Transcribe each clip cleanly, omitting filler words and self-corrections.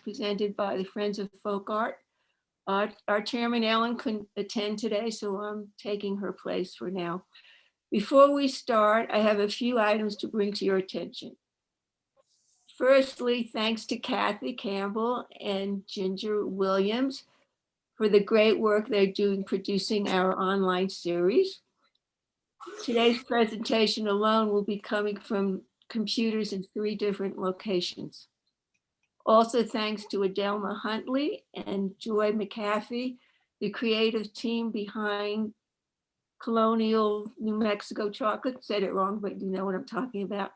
presented by the Friends of Folk Art. Our chairman, Ellen, couldn't attend today, so I'm taking her place for now. Before we start, I have a few items to bring to your attention. Firstly, thanks to Kathy Campbell and Ginger Williams for the great work they're doing producing our online series. Today's presentation alone will be coming from computers in 3 different locations. Also, thanks to Adelma Huntley and Joy McAfee, the creative team behind Colonial New Mexico Chocolate. Said it wrong, but you know what I'm talking about.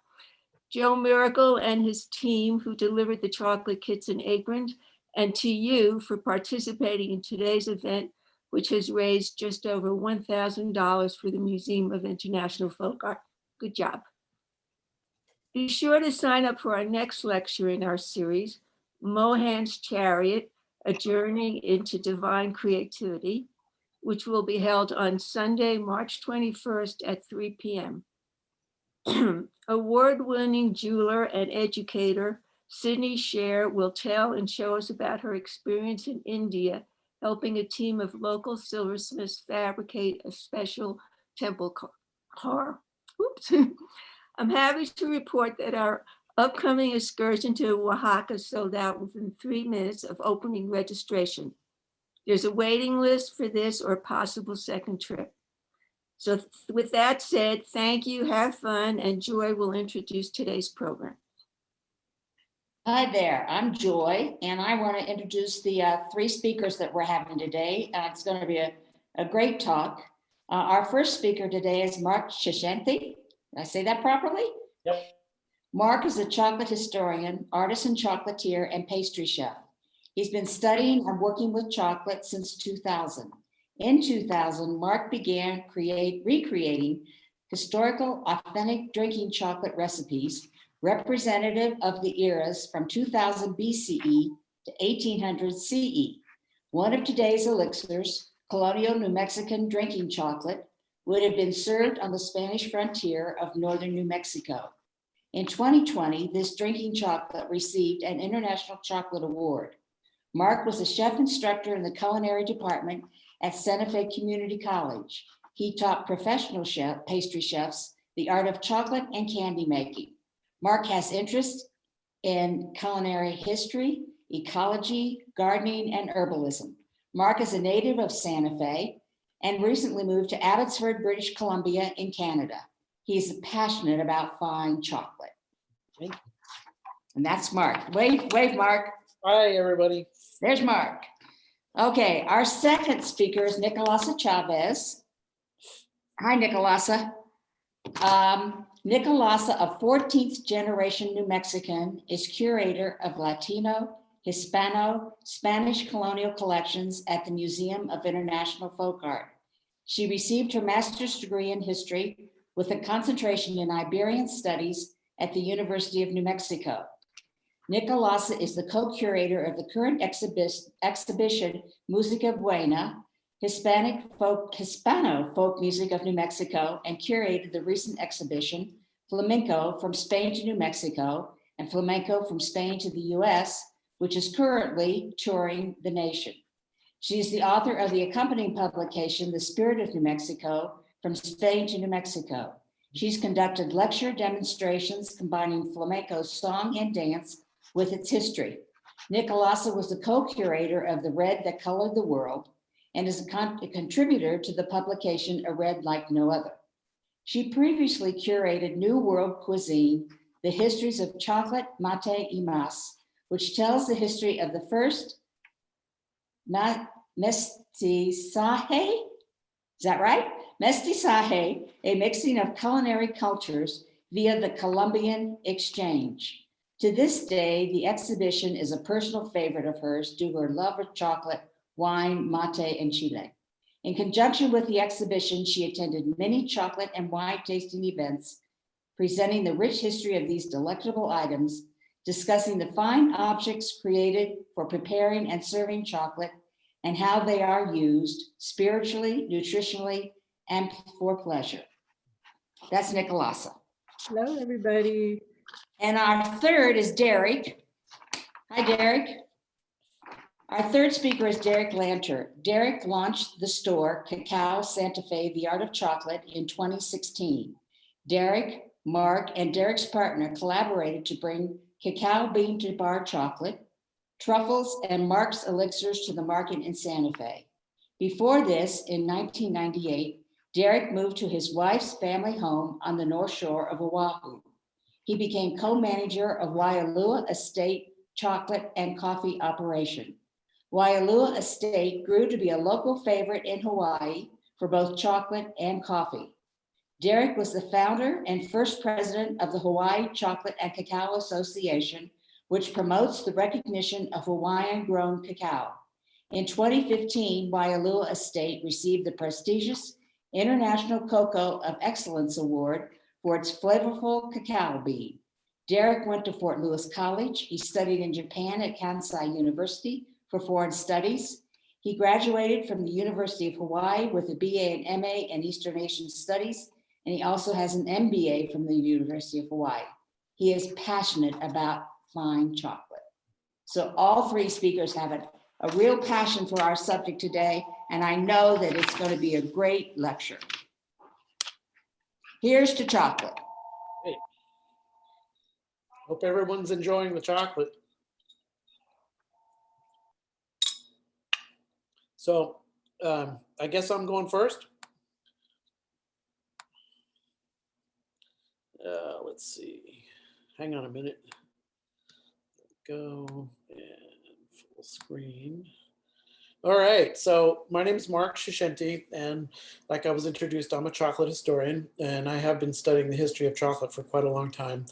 Joe Miracle and his team who delivered the chocolate kits and aprons, and to you for participating in today's event, which has raised just over $1,000 for the Museum of International Folk Art. Good job. Be sure to sign up for our next lecture in our series, Mohan's Chariot, A Journey into Divine Creativity, which will be held on Sunday, March 21st at 3 p.m. Award-winning jeweler and educator, Sydney Sher will tell and show us about her experience in India, helping a team of local silversmiths fabricate a special temple car. Oops. I'm happy to report that our upcoming excursion to Oaxaca sold out within 3 minutes of opening registration. There's a waiting list for this or possible second trip. So with that said, thank you, have fun, and Joy will introduce today's program. Hi there, I'm Joy, and I want to introduce the 3 speakers that we're having today. It's going to be a great talk. Our first speaker today is Mark Chishenti. Did I say that properly? Yep. Mark is a chocolate historian, artisan chocolatier, and pastry chef. He's been studying and working with chocolate since 2000. In 2000, Mark began recreating historical, authentic drinking chocolate recipes representative of the eras from 2000 BCE to 1800 CE. One of today's elixirs, Colonial New Mexican drinking chocolate, would have been served on the Spanish frontier of northern New Mexico. In 2020, this drinking chocolate received an International Chocolate Award. Mark was a chef instructor in the culinary department at Santa Fe Community College. He taught professional pastry chefs the art of chocolate and candy making. Mark has interest in culinary history, ecology, gardening, and herbalism. Mark is a native of Santa Fe and recently moved to Abbotsford, British Columbia in Canada. He's passionate about fine chocolate. And that's Mark. Wave, Mark. Hi, everybody. There's Mark. Okay, our second speaker is Nicolasa Chavez. Hi, Nicolasa. Nicolasa, a 14th generation New Mexican, is curator of Latino, Hispano, Spanish colonial collections at the Museum of International Folk Art. She received her master's degree in history with a concentration in Iberian studies at the University of New Mexico. Nicolasa is the co-curator of the current exhibition Música Buena, Hispano folk music of New Mexico, and curated the recent exhibition Flamenco from Spain to New Mexico and Flamenco from Spain to the US, which is currently touring the nation. She is the author of the accompanying publication, The Spirit of New Mexico, From Spain to New Mexico. She's conducted lecture demonstrations combining flamenco song and dance with its history. Nicolasa was the co-curator of The Red That Colored the World and is a contributor to the publication A Red Like No Other. She previously curated New World Cuisine, The Histories of Chocolate, Mate y Mas, which tells the history of the first mestizaje, is that right? Mestizaje, a mixing of culinary cultures via the Columbian exchange. To this day, the exhibition is a personal favorite of hers due to her love of chocolate, wine, mate, and Chile. In conjunction with the exhibition, she attended many chocolate and wine tasting events, presenting the rich history of these delectable items, discussing the fine objects created for preparing and serving chocolate, and how they are used spiritually, nutritionally, and for pleasure. That's Nicolasa. Hello, everybody. And our third is Derek. Hi, Derek. Our third speaker is Derek Lanter. Derek launched the store Cacao Santa Fe, The Art of Chocolate in 2016. Derek, Mark, and Derek's partner collaborated to bring cacao bean to bar chocolate, truffles, and Mark's elixirs to the market in Santa Fe. Before this, in 1998, Derek moved to his wife's family home on the North Shore of Oahu. He became co-manager of Waialua Estate Chocolate and Coffee Operation. Waialua Estate grew to be a local favorite in Hawaii for both chocolate and coffee. Derek was the founder and first president of the Hawaii Chocolate and Cacao Association, which promotes the recognition of Hawaiian-grown cacao. In 2015, Waialua Estate received the prestigious International Cocoa of Excellence Award for its flavorful cacao bean. Derek went to Fort Lewis College. He studied in Japan at Kansai University for foreign studies. He graduated from the University of Hawaii with a BA and MA in Eastern Asian Studies, and he also has an MBA from the University of Hawaii. He is passionate about fine chocolate. So all three speakers have a real passion for our subject today, and I know that it's going to be a great lecture. Here's to chocolate. Hey. Hope everyone's enjoying the chocolate. So I guess I'm going first. Let's see. Hang on a minute. Go and full screen. All right, so my name is Mark Shishenti, and like I was introduced, I'm a chocolate historian, and I have been studying the history of chocolate for quite a long time.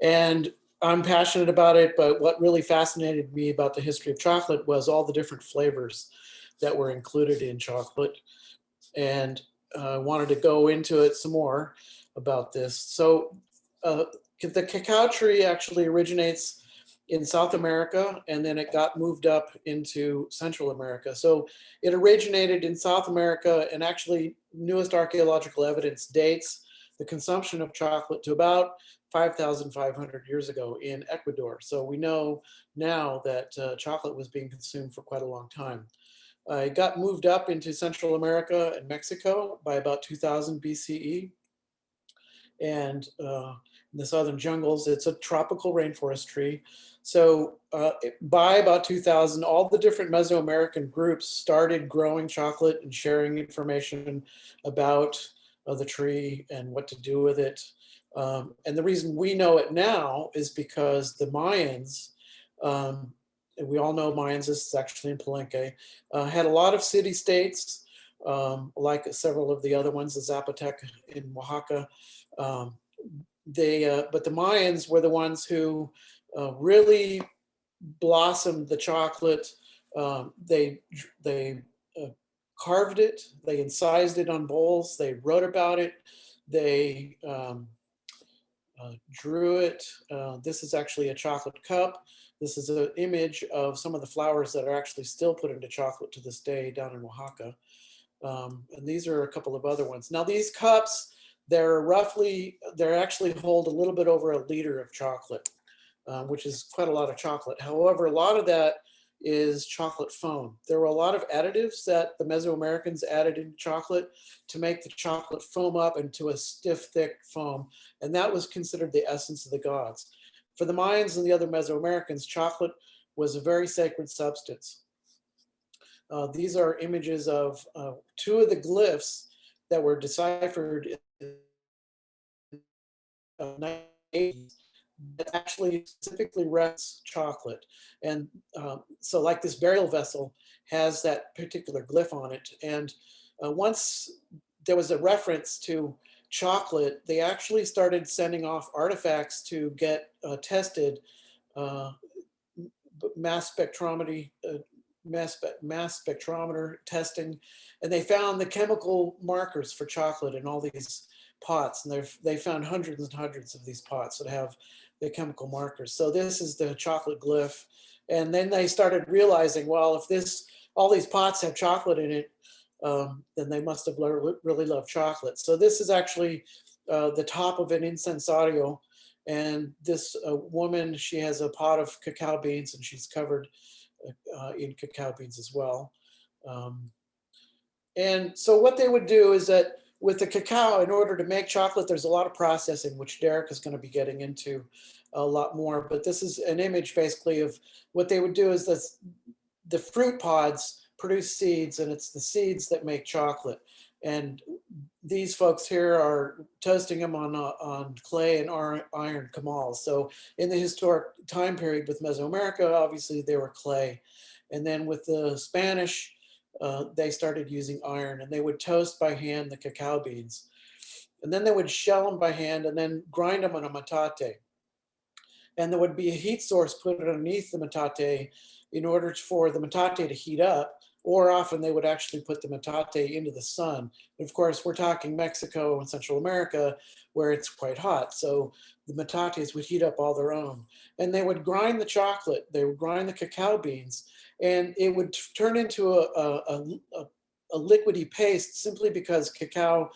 And I'm passionate about it, but what really fascinated me about the history of chocolate was all the different flavors that were included in chocolate. And I wanted to go into it some more about this. So the cacao tree actually originates in South America, and then it got moved up into Central America. So it originated in South America, and actually newest archaeological evidence dates the consumption of chocolate to about 5,500 years ago in Ecuador. So we know now that chocolate was being consumed for quite a long time. It got moved up into Central America and Mexico by about 2000 BCE. And in the southern jungles, it's a tropical rainforest tree. So by about 2000, all the different Mesoamerican groups started growing chocolate and sharing information about the tree and what to do with it. And the reason we know it now is because the Mayans, and we all know Mayans, this is actually in Palenque, had a lot of city-states, like several of the other ones, the Zapotec in Oaxaca. But the Mayans were the ones who really blossomed the chocolate. They carved it, they incised it on bowls, they wrote about it, they drew it. This is actually a chocolate cup. This is an image of some of the flowers that are actually still put into chocolate to this day down in Oaxaca. And these are a couple of other ones. Now these cups, they actually hold a little bit over a liter of chocolate, which is quite a lot of chocolate. However, a lot of that is chocolate foam. There were a lot of additives that the Mesoamericans added into chocolate to make the chocolate foam up into a stiff, thick foam. And that was considered the essence of the gods. For the Mayans and the other Mesoamericans, chocolate was a very sacred substance. These are images of two of the glyphs that were deciphered in the 1980s that actually specifically reference chocolate. And so like this burial vessel has that particular glyph on it. And once there was a reference to chocolate, they actually started sending off artifacts to get tested, mass spectrometer testing, and they found the chemical markers for chocolate in all these pots, and they found hundreds and hundreds of these pots that have the chemical markers. So this is the chocolate glyph, and then they started realizing, well, if all these pots have chocolate in it, then they must have really loved chocolate. So this is actually the top of an incensario, and this woman, she has a pot of cacao beans, and she's covered in cacao beans as well. And so what they would do is that with the cacao, in order to make chocolate, there's a lot of processing, which Derek is going to be getting into a lot more. But this is an image basically of what they would do is that the fruit pods produce seeds, and it's the seeds that make chocolate. And these folks here are toasting them on clay and iron camals. So in the historic time period with Mesoamerica, obviously they were clay. And then with the Spanish, they started using iron, and they would toast by hand the cacao beans. And then they would shell them by hand and then grind them on a metate. And there would be a heat source put underneath the metate in order for the metate to heat up, or often they would actually put the metate into the sun. And of course, we're talking Mexico and Central America, where it's quite hot. So the metates would heat up all their own. And they would grind the chocolate, they would grind the cacao beans, and it would turn into a liquidy paste simply because cacao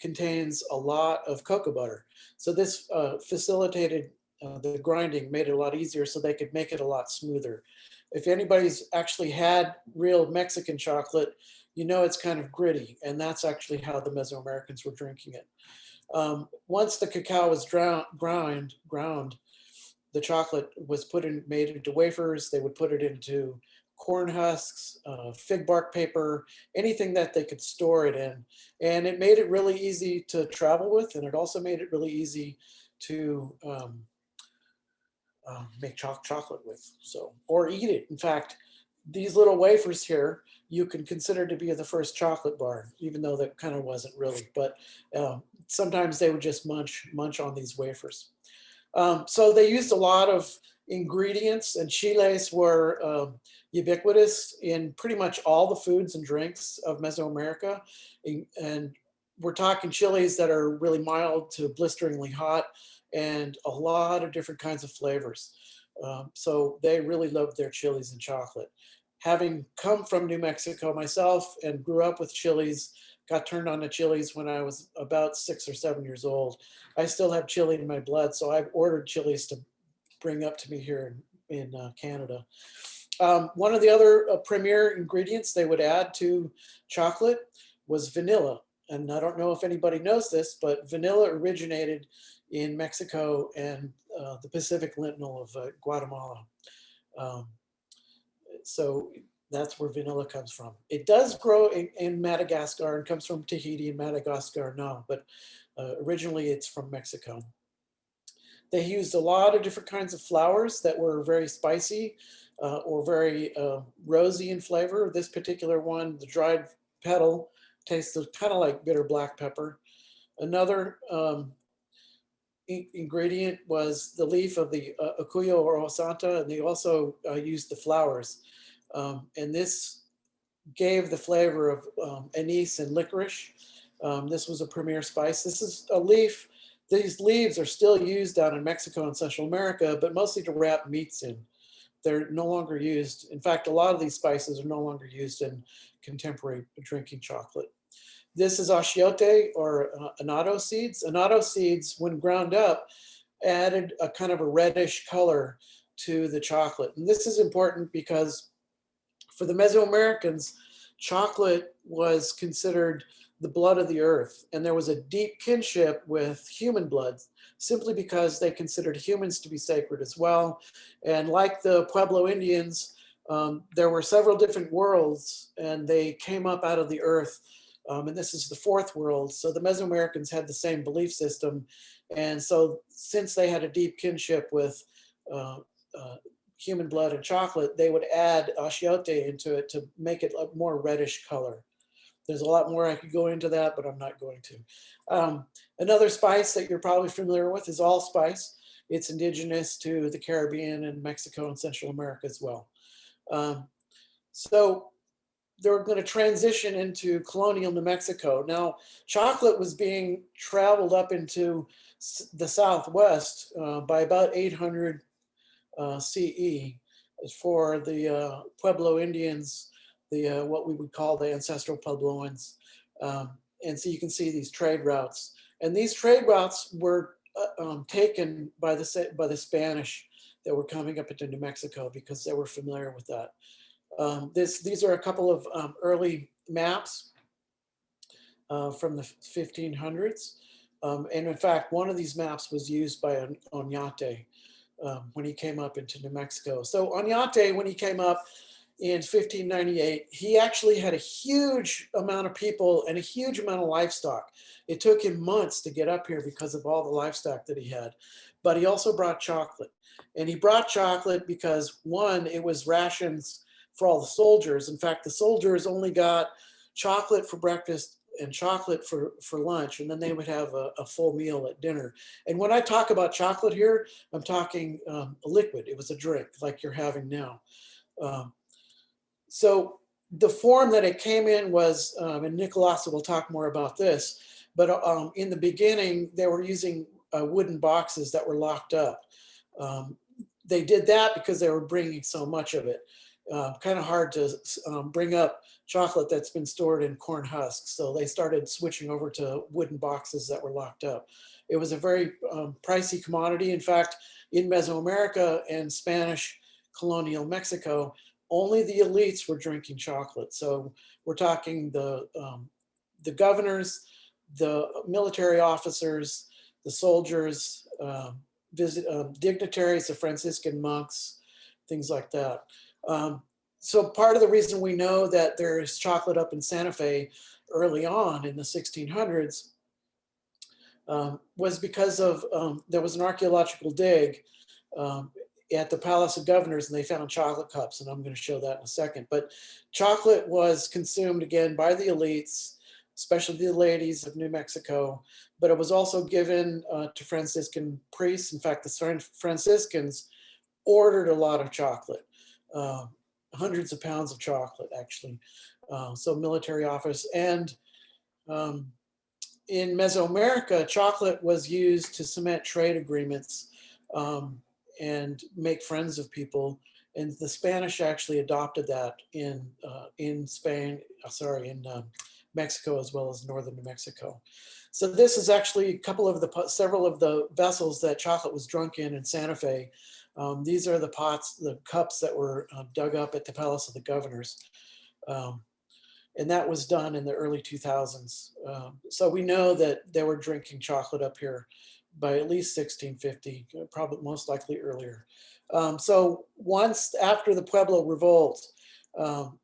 contains a lot of cocoa butter. So this facilitated the grinding, made it a lot easier so they could make it a lot smoother. If anybody's actually had real Mexican chocolate, you know it's kind of gritty, and that's actually how the Mesoamericans were drinking it. Once the cacao was ground, the chocolate was made into wafers. They would put it into corn husks, fig bark paper, anything that they could store it in. And it made it really easy to travel with, and it also made it really easy to make chocolate with, so, or eat it. In fact, these little wafers here, you can consider to be the first chocolate bar, even though that kind of wasn't really, but sometimes they would just munch on these wafers. So they used a lot of ingredients, and chiles were ubiquitous in pretty much all the foods and drinks of Mesoamerica. And we're talking chilies that are really mild to blisteringly hot, and a lot of different kinds of flavors. So they really loved their chilies and chocolate. Having come from New Mexico myself and grew up with chilies, got turned on to chilies when I was about 6 or 7 years old. I still have chili in my blood, so I've ordered chilies to bring up to me here in Canada. One of the other premier ingredients they would add to chocolate was vanilla. And I don't know if anybody knows this, but vanilla originated in Mexico and the Pacific Litoral of Guatemala. So that's where vanilla comes from. It does grow in Madagascar and comes from Tahiti and Madagascar now, but originally it's from Mexico. They used a lot of different kinds of flowers that were very spicy or very rosy in flavor. This particular one, the dried petal, tasted kind of like bitter black pepper. Another ingredient was the leaf of the Acuyo or Osanta, and they also used the flowers. And this gave the flavor of anise and licorice. This was a premier spice. This is a leaf. These leaves are still used down in Mexico and Central America, but mostly to wrap meats in. They're no longer used. In fact, a lot of these spices are no longer used in contemporary drinking chocolate. This is achiote or annatto seeds. Annatto seeds, when ground up, added a kind of a reddish color to the chocolate. And this is important because for the Mesoamericans, chocolate was considered the blood of the earth. And there was a deep kinship with human blood, simply because they considered humans to be sacred as well. And like the Pueblo Indians, there were several different worlds, and they came up out of the earth. And this is the fourth world. So the Mesoamericans had the same belief system. And so since they had a deep kinship with human blood and chocolate, they would add achiote into it to make it a more reddish color. There's a lot more I could go into that, but I'm not going to. Another spice that you're probably familiar with is allspice. It's indigenous to the Caribbean and Mexico and Central America as well. So they're going to transition into colonial New Mexico. Now, chocolate was being traveled up into the Southwest by about 800 CE for the Pueblo Indians, what we would call the ancestral Puebloans. And so you can see these trade routes. And these trade routes were taken by the Spanish. that were coming up into New Mexico because they were familiar with that. These are a couple of early maps from the 1500s. And in fact, one of these maps was used by Oñate when he came up into New Mexico. So Oñate, when he came up in 1598, he actually had a huge amount of people and a huge amount of livestock. It took him months to get up here because of all the livestock that he had. But he also brought chocolate. And he brought chocolate because, one, it was rations for all the soldiers. In fact, the soldiers only got chocolate for breakfast and chocolate for lunch, and then they would have a full meal at dinner. And when I talk about chocolate here, I'm talking a liquid. It was a drink like you're having now. So the form that it came in was, and Nicolasa will talk more about this, but in the beginning, they were using wooden boxes that were locked up. They did that because they were bringing so much of it. Kind of hard to bring up chocolate that's been stored in corn husks. So they started switching over to wooden boxes that were locked up. It was a very pricey commodity. In fact, in Mesoamerica and Spanish colonial Mexico, only the elites were drinking chocolate. So we're talking the governors, the military officers, the soldiers, dignitaries, the Franciscan monks, things like that. So part of the reason we know that there's chocolate up in Santa Fe early on in the 1600s was because of, there was an archaeological dig at the Palace of Governors, and they found chocolate cups, and I'm going to show that in a second. But chocolate was consumed again by the elites, especially the ladies of New Mexico, but it was also given to Franciscan priests. In fact, the Franciscans ordered a lot of chocolate, hundreds of pounds of chocolate, actually. So military office. And in Mesoamerica, chocolate was used to cement trade agreements and make friends of people. And the Spanish actually adopted that in Mexico, as well as northern New Mexico. So this is actually several of the vessels that chocolate was drunk in Santa Fe. These are the pots, the cups that were dug up at the Palace of the Governors. And that was done in the early 2000s. So we know that they were drinking chocolate up here by at least 1650, probably most likely earlier. So once after the Pueblo Revolt,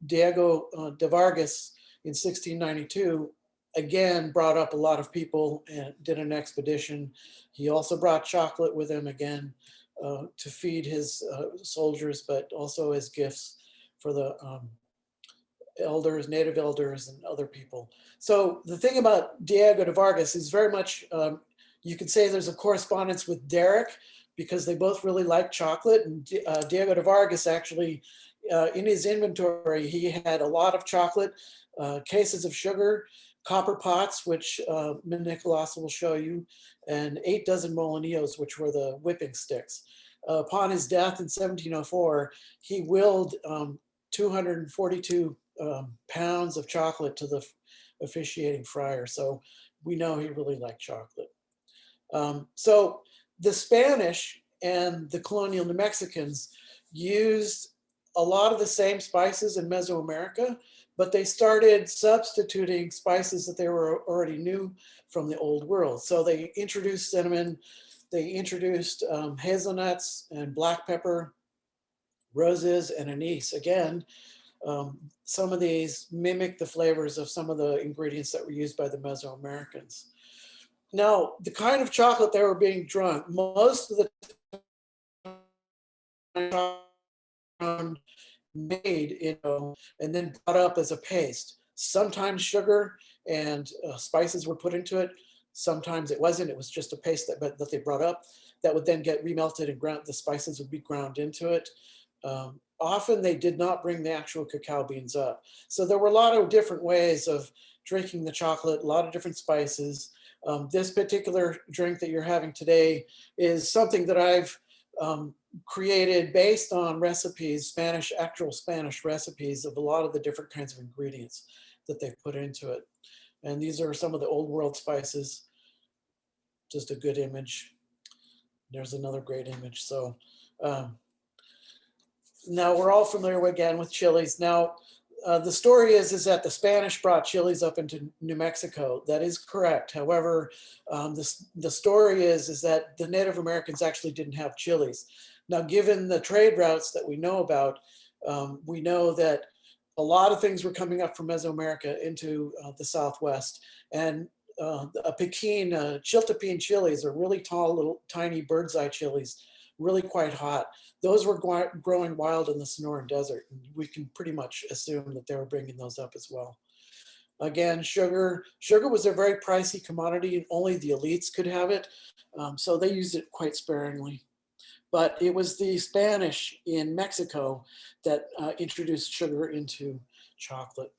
Diego de Vargas in 1692, again, brought up a lot of people and did an expedition. He also brought chocolate with him again to feed his soldiers, but also as gifts for the elders, native elders, and other people. So the thing about Diego de Vargas is very much, you could say there's a correspondence with Derek because they both really like chocolate. And Diego de Vargas actually, in his inventory, he had a lot of chocolate, cases of sugar, copper pots, which Nicolasa will show you, and 8 dozen molinillos, which were the whipping sticks. Upon his death in 1704, he willed 242 pounds of chocolate to the officiating friar. So we know he really liked chocolate. So the Spanish and the colonial New Mexicans used a lot of the same spices in Mesoamerica, but they started substituting spices that they were already knew from the old world. So they introduced cinnamon, they introduced hazelnuts and black pepper, roses, and anise. Again, some of these mimic the flavors of some of the ingredients that were used by the Mesoamericans. Now, the kind of chocolate they were being drunk, most of the time made, and then brought up as a paste. Sometimes sugar and spices were put into it. Sometimes it wasn't. It was just a paste that they brought up that would then get remelted and ground. The spices would be ground into it. Often they did not bring the actual cacao beans up. So there were a lot of different ways of drinking the chocolate, a lot of different spices. This particular drink that you're having today is something that I've created based on recipes, actual Spanish recipes of a lot of the different kinds of ingredients that they've put into it. And these are some of the old world spices. Just a good image. There's another great image. So Um, Now we're all familiar again with chilies. Now, the story is that the Spanish brought chilies up into New Mexico. That is correct. However, the story is that the Native Americans actually didn't have chilies. Now, given the trade routes that we know about, we know that a lot of things were coming up from Mesoamerica into the Southwest, and a Pekin, Chiltepin chilies are really tall, little tiny bird's eye chilies, really quite hot. Those were growing wild in the Sonoran Desert. And we can pretty much assume that they were bringing those up as well. Again, sugar was a very pricey commodity and only the elites could have it. So they used it quite sparingly. But it was the Spanish in Mexico that introduced sugar into chocolate.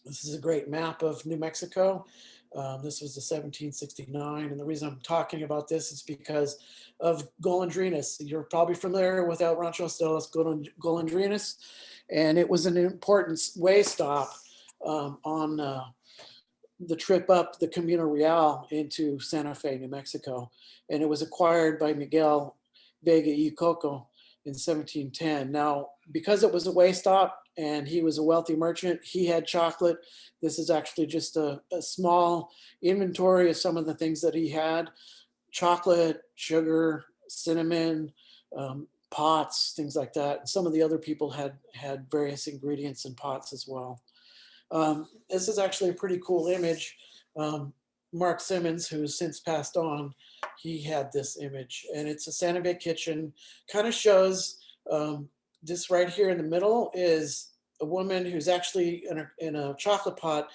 This is a great map of New Mexico. This was the 1769, and the reason I'm talking about this is because of Golondrinas. You're probably familiar with El Rancho de las Golondrinas, and it was an important way stop on the trip up the Camino Real into Santa Fe, New Mexico, and it was acquired by Miguel Vega y Coco in 1710. Now, because it was a way stop and he was a wealthy merchant, he had chocolate. This is actually just a small inventory of some of the things that he had: chocolate, sugar, cinnamon, pots, things like that. And some of the other people had various ingredients in pots as well. This is actually a pretty cool image. Mark Simmons, who's since passed on, he had this image, and it's a Santa Fe kitchen. Kind of shows this right here in the middle is a woman who's actually in a chocolate pot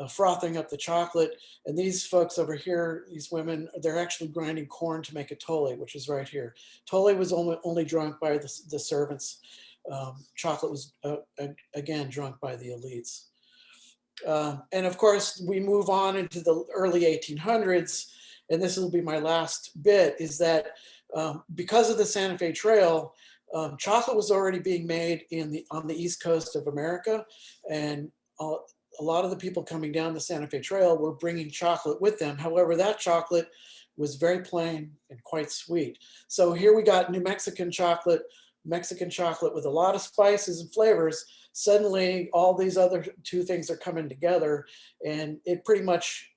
frothing up the chocolate. And these folks over here, these women, they're actually grinding corn to make a tole, which is right here. Tole was only drunk by the servants. Chocolate was, again, drunk by the elites. And of course, we move on into the early 1800s, and this will be my last bit, is that because of the Santa Fe Trail, chocolate was already being made on the East Coast of America, and a lot of the people coming down the Santa Fe Trail were bringing chocolate with them. However, that chocolate was very plain and quite sweet. So here we got Mexican chocolate with a lot of spices and flavors. Suddenly, all these other two things are coming together, and it pretty much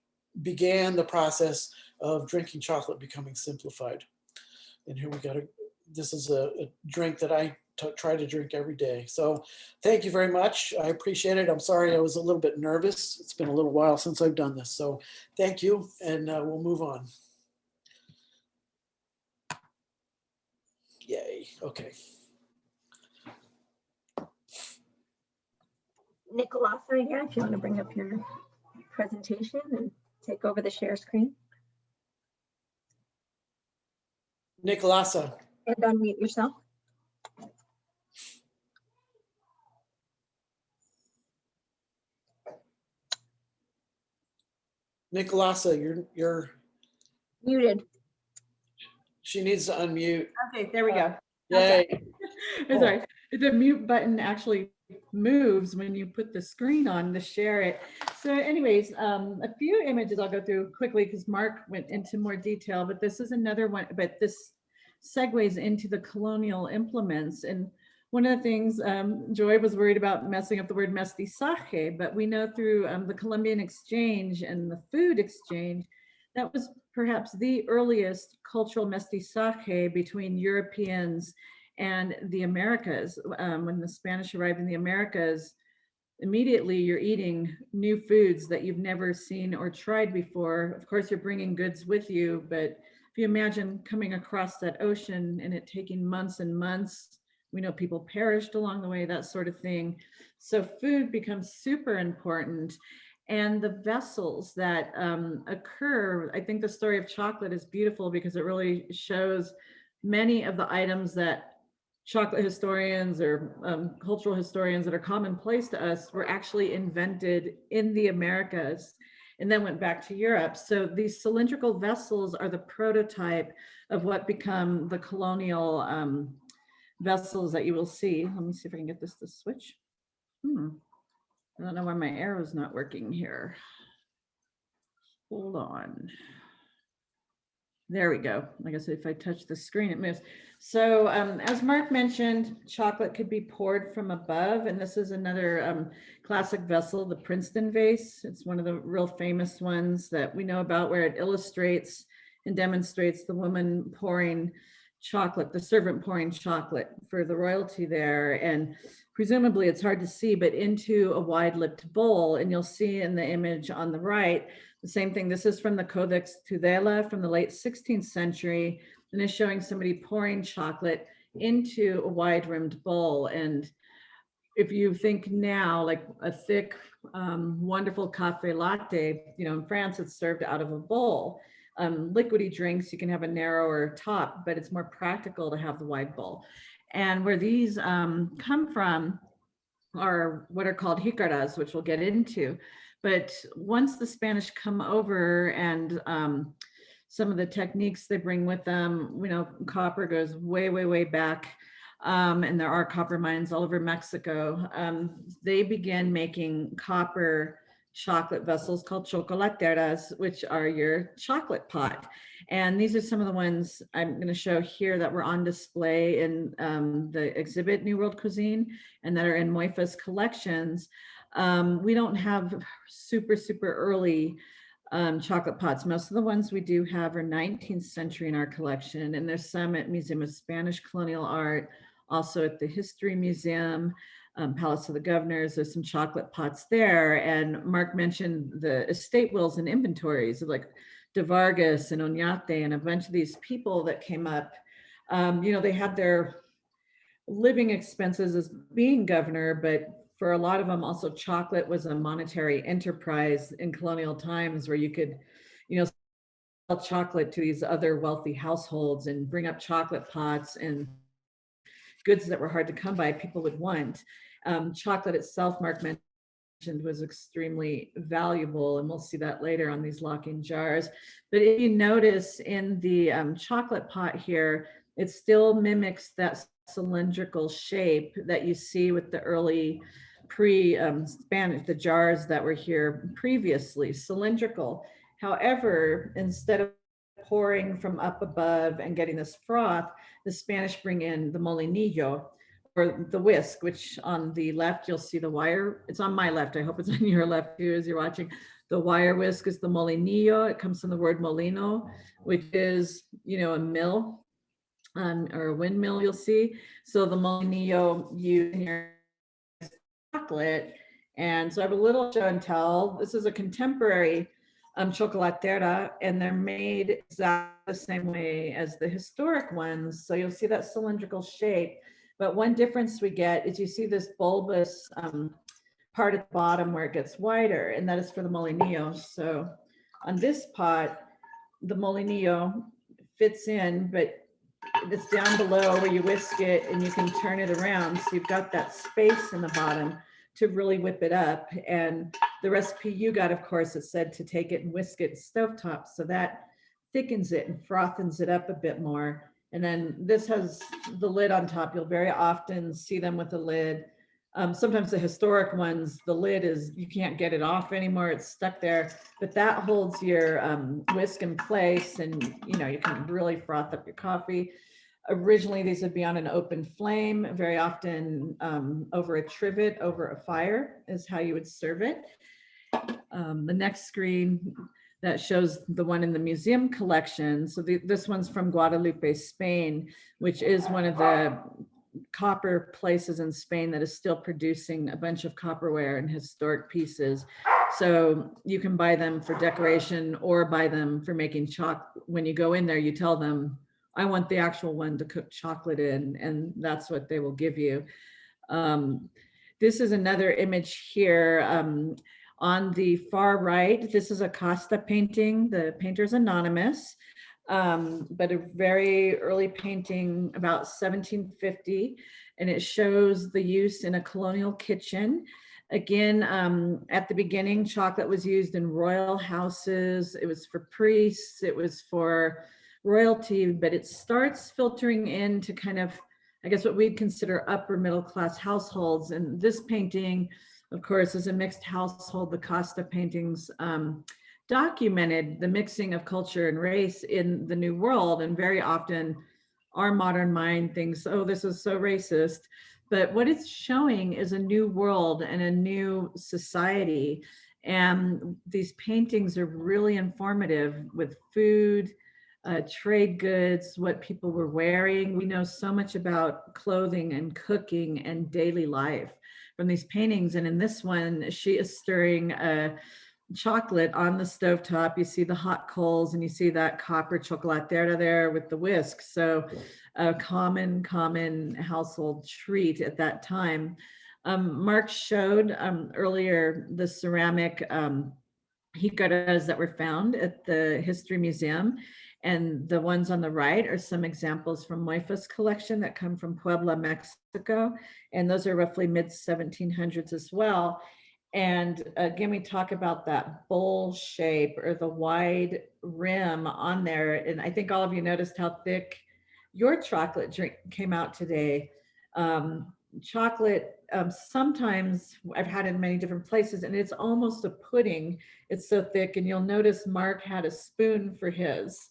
began the process of drinking chocolate becoming simplified. And here we got this is a drink that I try to drink every day. So thank you very much. I appreciate it. I'm sorry I was a little bit nervous. It's been a little while since I've done this. So thank you, and we'll move on. Yay, okay. Nicolasa, yeah, if you want to bring up your presentation and take over the share screen. Nicolasa. And unmute yourself. Nicolasa, you're Muted. she needs to unmute. Okay, there we go. Yay. Okay. Sorry, the mute button actually moves when you put the screen on to share it. So anyways, a few images I'll go through quickly because Mark went into more detail, but this is another one, but this segues into the colonial implements. And one of the things, Joy was worried about messing up the word mestizaje, but we know through the Columbian exchange and the food exchange, that was perhaps the earliest cultural mestizaje between Europeans and the Americas. When the Spanish arrived in the Americas, immediately you're eating new foods that you've never seen or tried before. Of course, you're bringing goods with you, but if you imagine coming across that ocean and it taking months and months, we know people perished along the way, that sort of thing. So food becomes super important. And the vessels that occur, I think the story of chocolate is beautiful because it really shows many of the items that chocolate historians or cultural historians that are commonplace to us were actually invented in the Americas and then went back to Europe. So these cylindrical vessels are the prototype of what become the colonial vessels that you will see. Let me see if I can get this to switch. I don't know why my arrow's not working here. Hold on. There we go. Like I said, if I touch the screen, it moves. So as Mark mentioned, chocolate could be poured from above. And this is another classic vessel, the Princeton vase. It's one of the real famous ones that we know about, where it illustrates and demonstrates the woman pouring chocolate, the servant pouring chocolate for the royalty there. And presumably it's hard to see, but into a wide-lipped bowl. And you'll see in the image on the right, the same thing. This is from the Codex Tudela from the late 16th century, and is showing somebody pouring chocolate into a wide-rimmed bowl. And if you think now, like a thick, wonderful cafe latte, you know, in France, it's served out of a bowl. Liquidy drinks, you can have a narrower top, but it's more practical to have the wide bowl. And where these come from are what are called jicaras, which we'll get into. But once the Spanish come over and some of the techniques they bring with them, you know, copper goes way, way, way back. And there are copper mines all over Mexico. They began making copper chocolate vessels called chocolateras, which are your chocolate pot. And these are some of the ones I'm going to show here that were on display in the exhibit New World Cuisine and that are in Moifa's collections. We don't have super, super early chocolate pots. Most of the ones we do have are 19th century in our collection, and there's some at Museum of Spanish Colonial Art, also at the History Museum, Palace of the Governors. There's some chocolate pots there. And Mark mentioned the estate wills and inventories of like de Vargas and Oñate and a bunch of these people that came up. You know, they had their living expenses as being governor, but for a lot of them also chocolate was a monetary enterprise in colonial times where you could, you know, sell chocolate to these other wealthy households and bring up chocolate pots and goods that were hard to come by, people would want. Chocolate itself, Mark mentioned, was extremely valuable, and we'll see that later on these locking jars. But if you notice in the chocolate pot here, it still mimics that cylindrical shape that you see with the early pre-Spanish, the jars that were here previously, cylindrical. However, instead of pouring from up above and getting this froth, the Spanish bring in the molinillo, or the whisk, which on the left, you'll see the wire. It's on my left. I hope it's on your left too, as you're watching. The wire whisk is the molinillo. It comes from the word molino, which is, you know, a mill or a windmill, you'll see. So the molinillo used in your chocolate. And so I have a little show and tell. This is a contemporary chocolatera, and they're made exactly the same way as the historic ones. So you'll see that cylindrical shape. But one difference we get is you see this bulbous part at the bottom where it gets wider, and that is for the molinillo. So on this pot, the molinillo fits in, but it's down below where you whisk it and you can turn it around. So you've got that space in the bottom to really whip it up. And the recipe you got, of course, it said to take it and whisk it stovetop. So that thickens it and frothens it up a bit more. And then this has the lid on top. You'll very often see them with a lid. Sometimes the historic ones, the lid is, you can't get it off anymore. It's stuck there, but that holds your whisk in place, and you know, you can really froth up your coffee. Originally, these would be on an open flame, very often over a trivet, over a fire is how you would serve it. The next screen that shows the one in the museum collection. So this one's from Guadalupe, Spain, which is one of the copper places in Spain that is still producing a bunch of copperware and historic pieces. So you can buy them for decoration or buy them for making chocolate. When you go in there, you tell them, I want the actual one to cook chocolate in, and that's what they will give you. This is another image here. On the far right, this is a Costa painting. The painter's anonymous, but a very early painting, about 1750, and it shows the use in a colonial kitchen. Again, at the beginning, chocolate was used in royal houses. It was for priests, it was for royalty, but it starts filtering into kind of, I guess, what we'd consider upper middle class households. And this painting, of course, is a mixed household. The Costa paintings documented the mixing of culture and race in the New World. And very often our modern mind thinks, oh, this is so racist. But what it's showing is a new world and a new society. And these paintings are really informative with food, trade goods, what people were wearing. We know so much about clothing and cooking and daily life from these paintings. And in this one, she is stirring chocolate on the stovetop. You see the hot coals and you see that copper chocolatera there with the whisk. So a common household treat at that time. Mark showed earlier the ceramic jicaras that were found at the History Museum. And the ones on the right are some examples from Moifa's collection that come from Puebla, Mexico. And those are roughly mid 1700s as well. And again, we talk about that bowl shape or the wide rim on there. And I think all of you noticed how thick your chocolate drink came out today. Chocolate, sometimes I've had it in many different places and it's almost a pudding. It's so thick. And you'll notice Mark had a spoon for his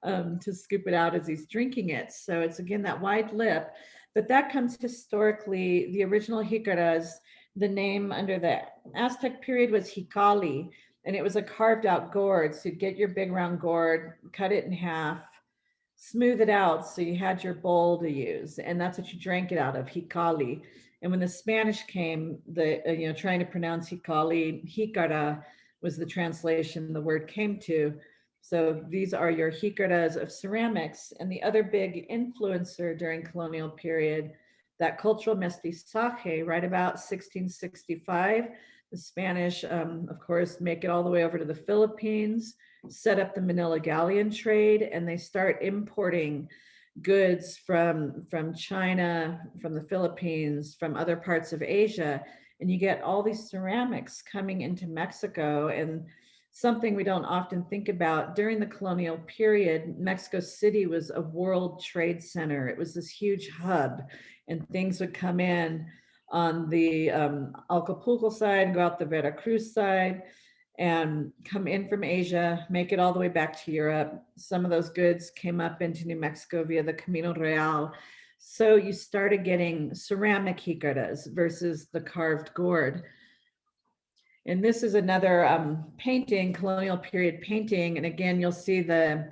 to scoop it out as he's drinking it. So it's again, that wide lip, but that comes historically, the original jicaras, the name under the Aztec period was jicali, and it was a carved out gourd. So you'd get your big round gourd, cut it in half, smooth it out so you had your bowl to use, and that's what you drank it out of, jicali. And when the Spanish came, trying to pronounce jicali, jicara was the translation the word came to. So these are your jicaras of ceramics. And the other big influencer during colonial period, that cultural mestizaje, right about 1665, the Spanish, of course, make it all the way over to the Philippines, set up the Manila galleon trade, and they start importing goods from China, from the Philippines, from other parts of Asia. And you get all these ceramics coming into Mexico. And something we don't often think about, during the colonial period, Mexico City was a world trade center. It was this huge hub, and things would come in on the Acapulco side, go out the Veracruz side, and come in from Asia, make it all the way back to Europe. Some of those goods came up into New Mexico via the Camino Real. So you started getting ceramic jicaras versus the carved gourd. And this is another painting, colonial period painting. And again, you'll see the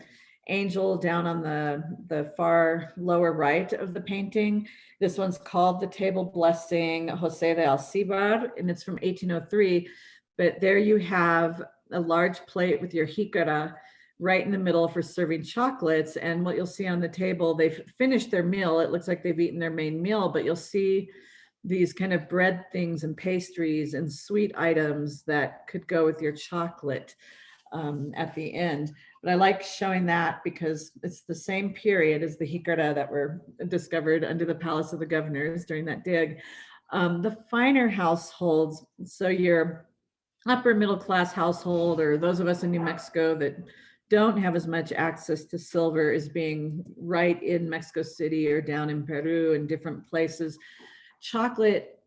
angel down on the far lower right of the painting. This one's called The Table Blessing, Jose de Alcibar, and it's from 1803. But there you have a large plate with your jicara right in the middle for serving chocolates. And what you'll see on the table, they've finished their meal. It looks like they've eaten their main meal, but you'll see these kind of bread things and pastries and sweet items that could go with your chocolate at the end. But I like showing that because it's the same period as the jicara that were discovered under the Palace of the Governors during that dig. The finer households, so your upper middle class household, or those of us in New Mexico that don't have as much access to silver as being right in Mexico City or down in Peru and different places, chocolate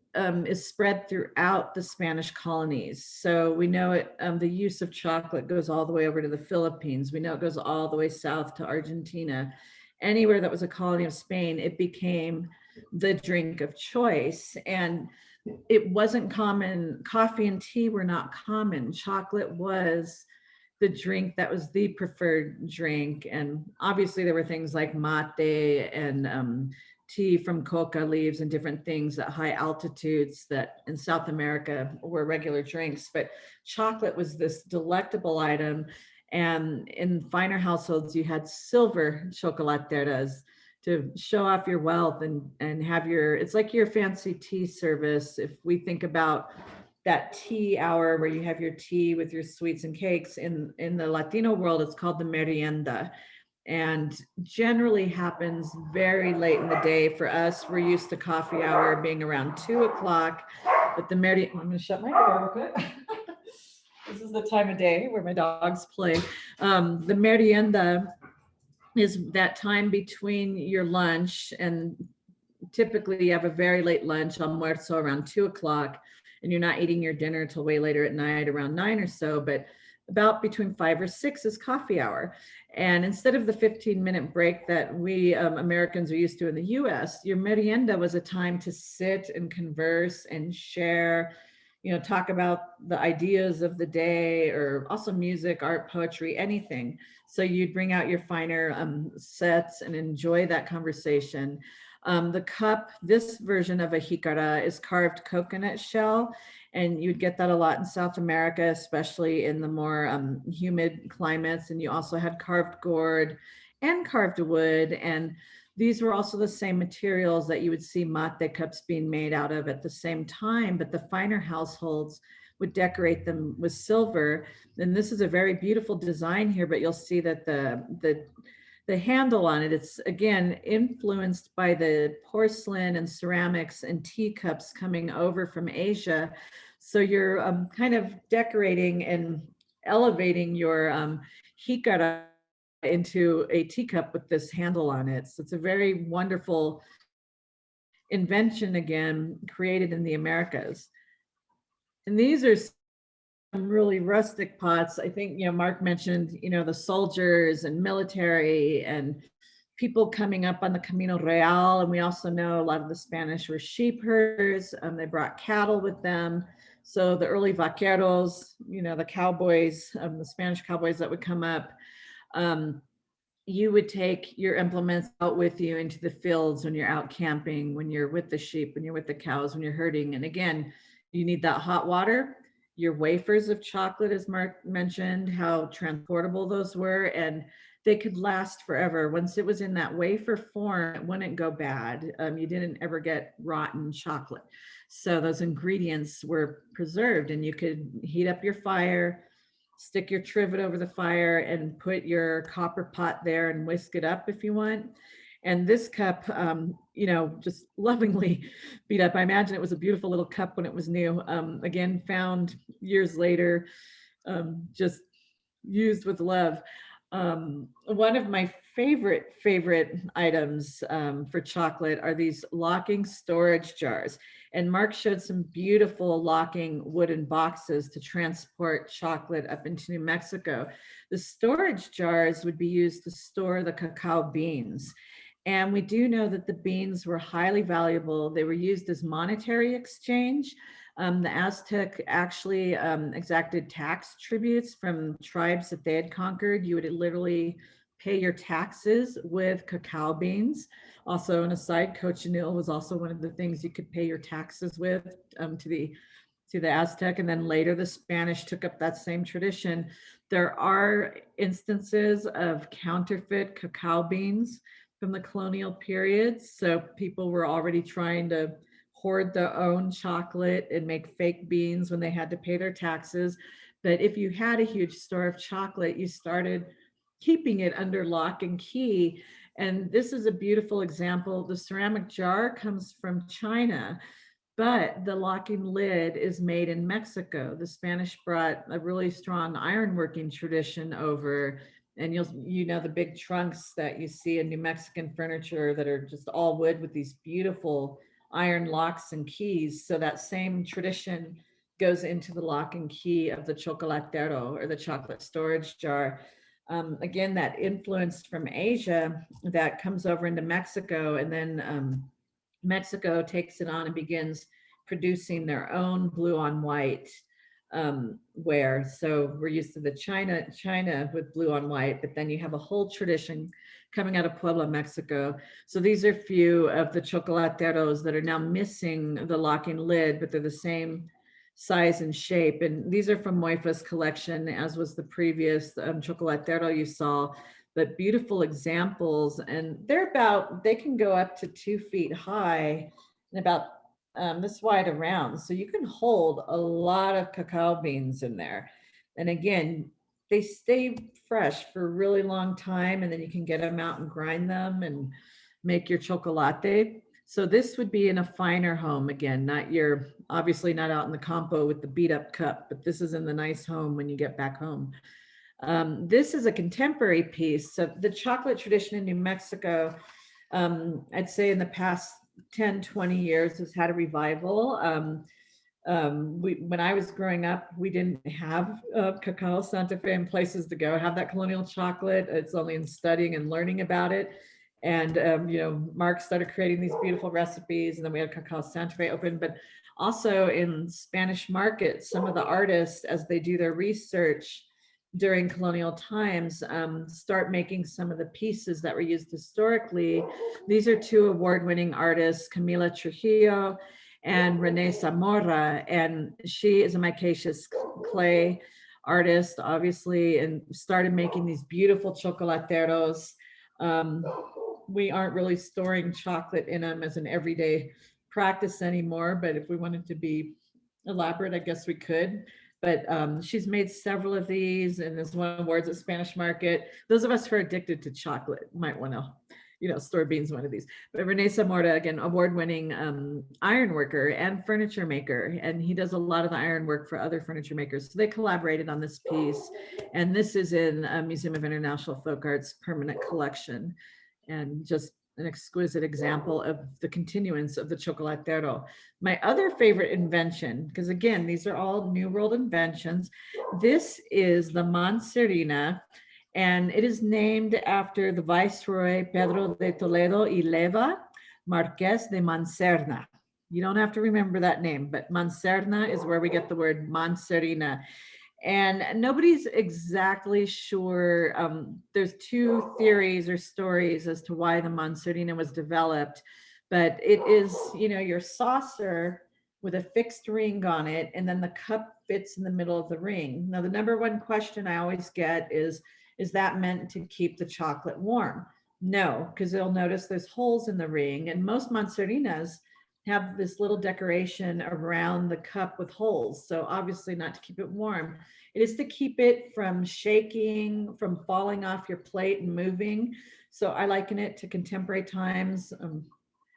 is spread throughout the Spanish colonies. So we know it, the use of chocolate goes all the way over to the Philippines. We know it goes all the way south to Argentina. Anywhere that was a colony of Spain, it became the drink of choice. And it wasn't common. Coffee and tea were not common. Chocolate was the drink that was the preferred drink. And obviously there were things like mate and tea from coca leaves and different things at high altitudes that in South America were regular drinks. But chocolate was this delectable item. And in finer households, you had silver chocolateras to show off your wealth and have your, it's like your fancy tea service. If we think about that tea hour where you have your tea with your sweets and cakes, in the Latino world, it's called the merienda, and generally happens very late in the day. For us, we're used to coffee hour being around 2 o'clock, but the merienda, I'm gonna shut my door real quick. This is the time of day where my dogs play. The merienda is that time between your lunch, and typically you have a very late lunch, almuerzo, around 2 o'clock, and you're not eating your dinner till way later at night, around 9 or so. But about between 5 or 6 is coffee hour. And instead of the 15-minute break that we Americans are used to in the US, your merienda was a time to sit and converse and share, talk about the ideas of the day, or also music, art, poetry, anything. So you'd bring out your finer sets and enjoy that conversation. The cup, this version of a jicara, is carved coconut shell, and you'd get that a lot in South America, especially in the more humid climates. And you also had carved gourd and carved wood. And these were also the same materials that you would see mate cups being made out of at the same time, but the finer households would decorate them with silver. And this is a very beautiful design here, but you'll see that the handle on it, it's again influenced by the porcelain and ceramics and teacups coming over from Asia. So you're kind of decorating and elevating your jicara into a teacup with this handle on it. So it's a very wonderful invention, again, created in the Americas. And these are some really rustic pots. I think, Mark mentioned, the soldiers and military and people coming up on the Camino Real. And we also know a lot of the Spanish were sheep herders. They brought cattle with them. So the early vaqueros, the cowboys, the Spanish cowboys that would come up, you would take your implements out with you into the fields when you're out camping, when you're with the sheep, when you're with the cows, when you're herding. And again, you need that hot water, your wafers of chocolate, as Mark mentioned, how transportable those were, and they could last forever. Once it was in that wafer form, it wouldn't go bad. You didn't ever get rotten chocolate. So those ingredients were preserved, and you could heat up your fire, stick your trivet over the fire, and put your copper pot there and whisk it up if you want. And this cup, just lovingly beat up. I imagine it was a beautiful little cup when it was new. Again, found years later, just used with love. One of my favorite items for chocolate are these locking storage jars. And Mark showed some beautiful locking wooden boxes to transport chocolate up into New Mexico. The storage jars would be used to store the cacao beans. And we do know that the beans were highly valuable. They were used as monetary exchange. The Aztec actually exacted tax tributes from tribes that they had conquered. You would literally pay your taxes with cacao beans. Also, an aside, cochineal was also one of the things you could pay your taxes with to the Aztec. And then later the Spanish took up that same tradition. There are instances of counterfeit cacao beans from the colonial period. So people were already trying to hoard their own chocolate and make fake beans when they had to pay their taxes. But if you had a huge store of chocolate, you started keeping it under lock and key. And this is a beautiful example. The ceramic jar comes from China, but the locking lid is made in Mexico. The Spanish brought a really strong ironworking tradition over, and the big trunks that you see in New Mexican furniture that are just all wood with these beautiful iron locks and keys. So that same tradition goes into the lock and key of the chocolatero, or the chocolate storage jar. Again, that influence from Asia that comes over into Mexico, and then Mexico takes it on and begins producing their own blue on white ware. So we're used to the China with blue on white, but then you have a whole tradition coming out of Puebla, Mexico. So these are few of the chocolateros that are now missing the locking lid, but they're the same size and shape. And these are from Moifa's collection, as was the previous chocolatero you saw, but beautiful examples. And they can go up to 2 feet high and about this wide around. So you can hold a lot of cacao beans in there. And again, they stay fresh for a really long time, and then you can get them out and grind them and make your chocolate. So this would be in a finer home. Again, obviously not out in the campo with the beat up cup, but this is in the nice home when you get back home. This is a contemporary piece. So the chocolate tradition in New Mexico, I'd say in the past 10, 20 years has had a revival. When I was growing up, we didn't have cacao Santa Fe and places to go have that colonial chocolate. It's only in studying and learning about it. And, Mark started creating these beautiful recipes, and then we had Cacao Santa Fe open. But also in Spanish markets, some of the artists, as they do their research during colonial times, start making some of the pieces that were used historically. These are two award-winning artists, Camila Trujillo and Renee Zamora, and she is a micaceous clay artist, obviously, and started making these beautiful chocolateros. We aren't really storing chocolate in them as an everyday practice anymore, but if we wanted to be elaborate, I guess we could. But she's made several of these and has won awards at Spanish Market. Those of us who are addicted to chocolate might want to, store beans one of these. But Renee Zamora, again, award-winning iron worker and furniture maker, and he does a lot of the iron work for other furniture makers. So they collaborated on this piece, and this is in Museum of International Folk Art's permanent collection, and just an exquisite example of the continuance of the chocolatero. My other favorite invention, because again, these are all New World inventions. This is the Mancerina, and it is named after the Viceroy Pedro de Toledo y Leyva, Marqués de Mancerna. You don't have to remember that name, but Mancerna is where we get the word Mancerina. And nobody's exactly sure. There's two theories or stories as to why the Mancerina was developed, but it is, your saucer with a fixed ring on it, and then the cup fits in the middle of the ring. Now, the number one question I always get is that meant to keep the chocolate warm? No, because you'll notice there's holes in the ring, and most Mancerinas have this little decoration around the cup with holes. So obviously not to keep it warm. It is to keep it from shaking, from falling off your plate and moving. So I liken it to contemporary times,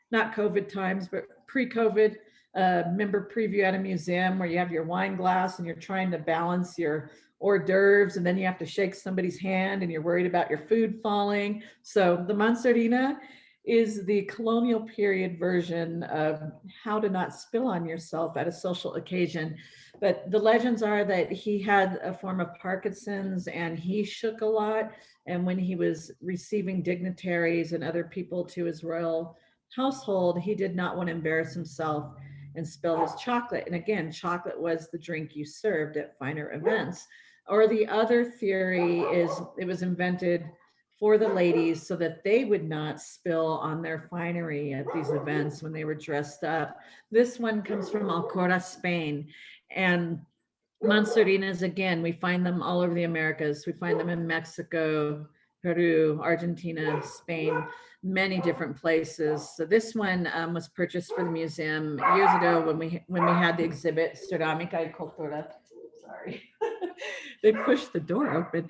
not COVID times, but pre-COVID. Remember preview at a museum where you have your wine glass and you're trying to balance your hors d'oeuvres, and then you have to shake somebody's hand and you're worried about your food falling. So the Mancerina is the colonial period version of how to not spill on yourself at a social occasion. But the legends are that he had a form of Parkinson's and he shook a lot. And when he was receiving dignitaries and other people to his royal household, he did not want to embarrass himself and spill his chocolate. And again, chocolate was the drink you served at finer events. Or the other theory is it was invented for the ladies so that they would not spill on their finery at these events when they were dressed up. This one comes from Alcora, Spain. And Mancerinas, again, we find them all over the Americas. We find them in Mexico, Peru, Argentina, Spain, many different places. So this one was purchased for the museum years ago when we had the exhibit Ceramica y Cultura. Sorry, they pushed the door open.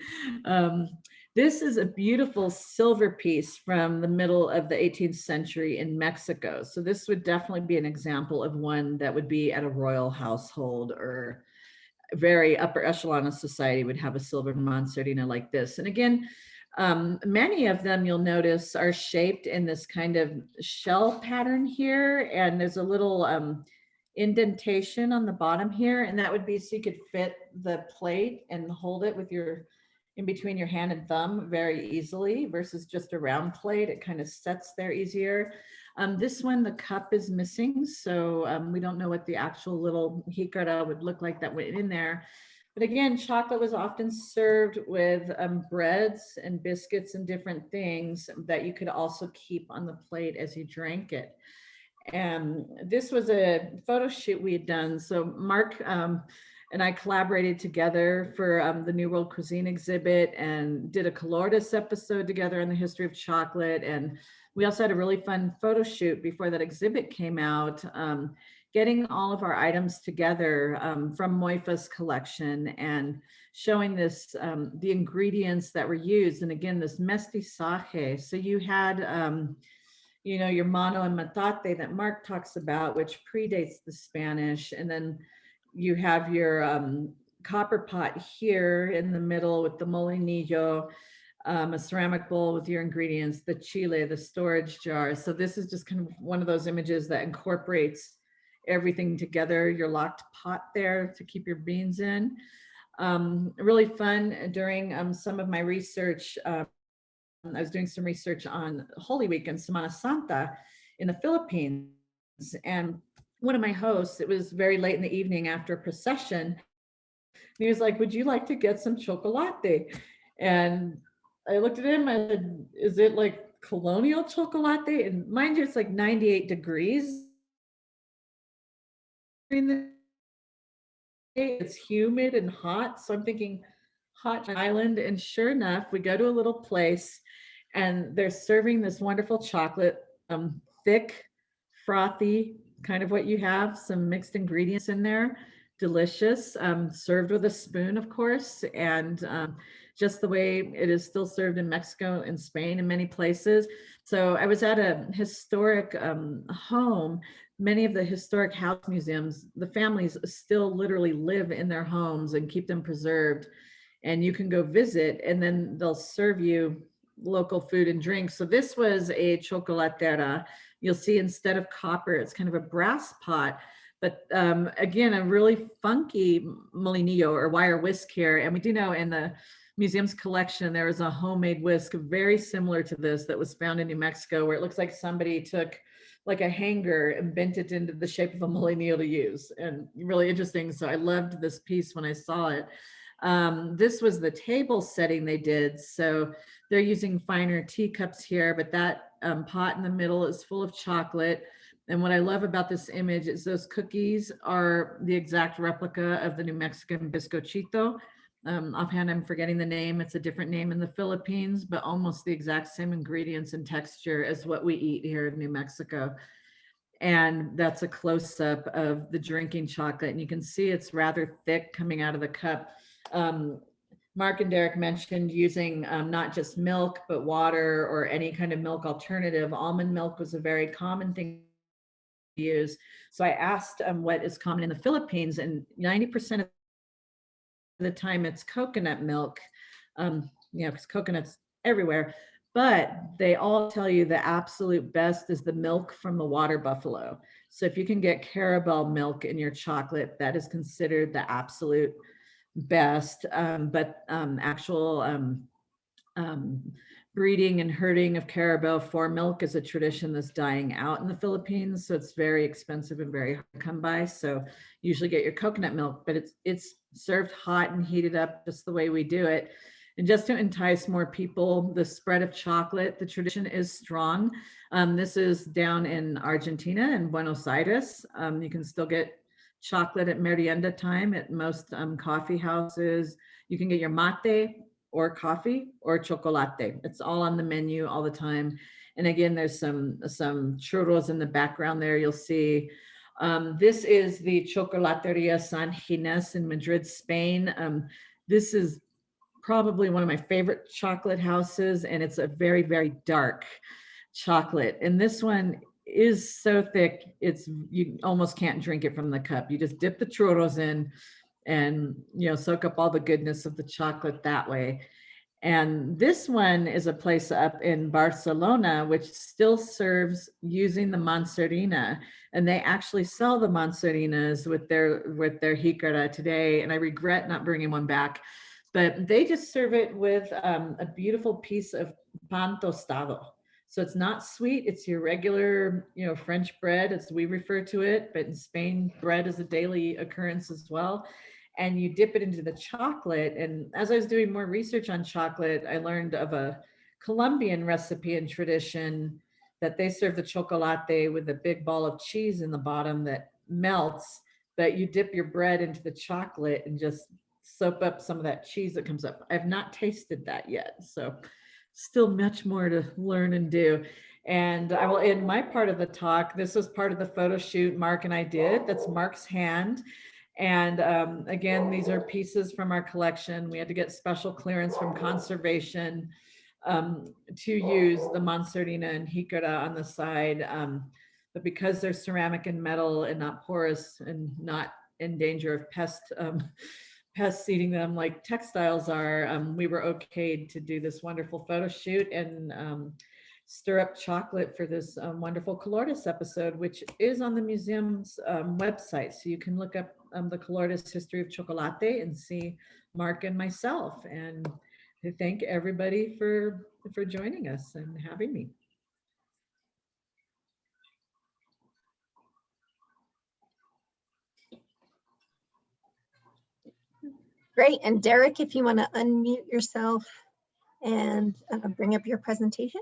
This is a beautiful silver piece from the middle of the 18th century in Mexico. So this would definitely be an example of one that would be at a royal household, or very upper echelon of society would have a silver Mancerina like this. And again, many of them you'll notice are shaped in this kind of shell pattern here. And there's a little indentation on the bottom here. And that would be so you could fit the plate and hold it with your in between your hand and thumb very easily, versus just a round plate. It kind of sets there easier. This one, the cup is missing, so we don't know what the actual little jicara would look like that went in there. But again, chocolate was often served with breads and biscuits and different things that you could also keep on the plate as you drank it. And this was a photo shoot we had done. So Mark and I collaborated together for the New World Cuisine exhibit and did a Colordes episode together on the history of chocolate. And we also had a really fun photo shoot before that exhibit came out, getting all of our items together from Moifa's collection and showing this, the ingredients that were used. And again, this mestizaje. So you had, your mano and matate that Mark talks about, which predates the Spanish. And then you have your copper pot here in the middle with the molinillo, a ceramic bowl with your ingredients, the chile, the storage jar. So this is just kind of one of those images that incorporates everything together, your locked pot there to keep your beans in. Really fun during some of my research. I was doing some research on Holy Week and Semana Santa in the Philippines. And one of my hosts, it was very late in the evening after a procession, and he was like, would you like to get some chocolate? And I looked at him, I said, is it like colonial chocolate? And mind you, it's like 98 degrees. It's humid and hot. So I'm thinking hot island. And sure enough, we go to a little place and they're serving this wonderful chocolate, thick, frothy, kind of what you have, some mixed ingredients in there, delicious, served with a spoon, of course, and just the way it is still served in Mexico and Spain and many places. So I was at a historic home. Many of the historic house museums, the families still literally live in their homes and keep them preserved. And you can go visit and then they'll serve you local food and drinks. So this was a chocolatera. You'll see instead of copper, it's kind of a brass pot. But again, a really funky molinillo or wire whisk here. And we do know in the museum's collection, there is a homemade whisk very similar to this that was found in New Mexico, where it looks like somebody took like a hanger and bent it into the shape of a molinillo to use. And really interesting. So I loved this piece when I saw it. This was the table setting they did. So they're using finer teacups here, but that pot in the middle is full of chocolate. And what I love about this image is those cookies are the exact replica of the New Mexican bizcochito. Offhand, I'm forgetting the name. It's a different name in the Philippines, but almost the exact same ingredients and texture as what we eat here in New Mexico. And that's a close-up of the drinking chocolate. And you can see it's rather thick coming out of the cup. Mark and Derek mentioned using not just milk, but water or any kind of milk alternative. Almond milk was a very common thing to use. So I asked what is common in the Philippines, and 90% of the time it's coconut milk, because coconut's everywhere. But they all tell you the absolute best is the milk from the water buffalo. So if you can get Carabel milk in your chocolate, that is considered the absolute best. But actual breeding and herding of carabao for milk is a tradition that's dying out in the Philippines. So it's very expensive and very hard to come by. So usually get your coconut milk, but it's served hot and heated up just the way we do it. And just to entice more people, the spread of chocolate, the tradition is strong. This is down in Argentina in Buenos Aires. You can still get chocolate at merienda time at most coffee houses. You can get your mate or coffee or chocolate. It's all on the menu all the time. And again, there's some churros in the background there. You'll see. This is the Chocolateria San Ginés in Madrid, Spain. This is probably one of my favorite chocolate houses, and it's a very, very dark chocolate. And this one is so thick, you almost can't drink it from the cup. You just dip the churros in and soak up all the goodness of the chocolate that way. And this one is a place up in Barcelona which still serves using the manzarina, and they actually sell the manzarinas with their jicara today, and I regret not bringing one back, but they just serve it with a beautiful piece of pan tostado. So it's not sweet, it's your regular, French bread as we refer to it, but in Spain, bread is a daily occurrence as well. And you dip it into the chocolate. And as I was doing more research on chocolate, I learned of a Colombian recipe and tradition that they serve the chocolate with a big ball of cheese in the bottom that melts, but you dip your bread into the chocolate and just soak up some of that cheese that comes up. I've not tasted that yet, so still much more to learn and do. And I will end my part of the talk. This was part of the photo shoot Mark and I did. That's Mark's hand. And again, these are pieces from our collection. We had to get special clearance from conservation to use the manzarina and jicara on the side. But because they're ceramic and metal and not porous and not in danger of pests eating them like textiles are, we were okayed to do this wonderful photo shoot. And stir up chocolate for this wonderful Colortis episode, which is on the museum's website. So you can look up the Colortis History of Chocolate and see Mark and myself. And I thank everybody for joining us and having me. Great. And Derek, if you want to unmute yourself and bring up your presentation.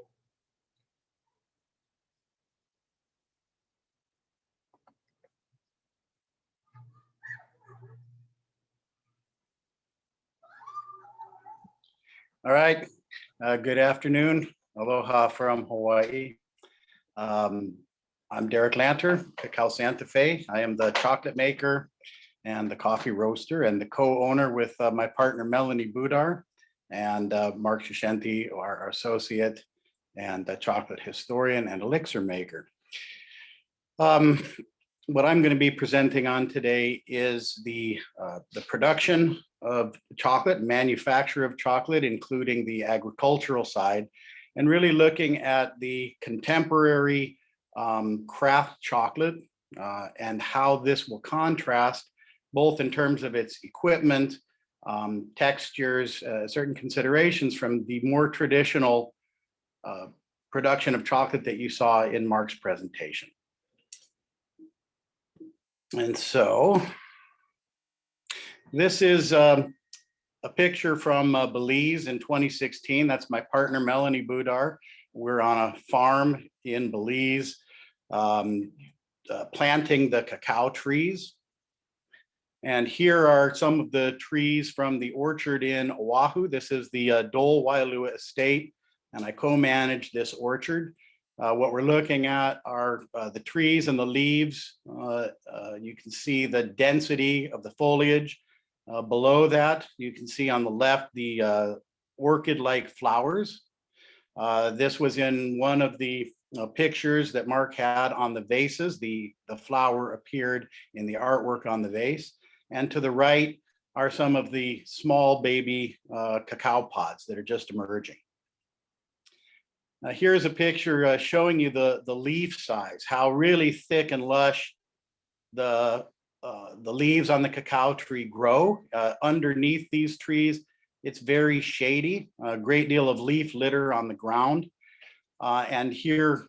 All right. Good afternoon. Aloha from Hawaii. I'm Derek Lanter, Cacao Santa Fe. I am the chocolate maker and the coffee roaster and the co-owner with my partner Melanie Budar and Mark Shishenti, our associate and a chocolate historian and elixir maker. What I'm going to be presenting on today is the production of chocolate, manufacture of chocolate, including the agricultural side, and really looking at the contemporary craft chocolate and how this will contrast both in terms of its equipment, textures, certain considerations from the more traditional production of chocolate that you saw in Mark's presentation. And so this is a picture from Belize in 2016. That's my partner, Melanie Budar. We're on a farm in Belize, planting the cacao trees. And here are some of the trees from the orchard in Oahu. This is the Dole Wailua Estate, and I co-manage this orchard. What we're looking at are the trees and the leaves. You can see the density of the foliage. Below that, you can see on the left the orchid-like flowers. This was in one of the pictures that Mark had on the vases. The flower appeared in the artwork on the vase. And to the right are some of the small baby cacao pods that are just emerging. Here's a picture showing you the leaf size, how really thick and lush the leaves on the cacao tree grow. Underneath these trees, it's very shady, a great deal of leaf litter on the ground. And here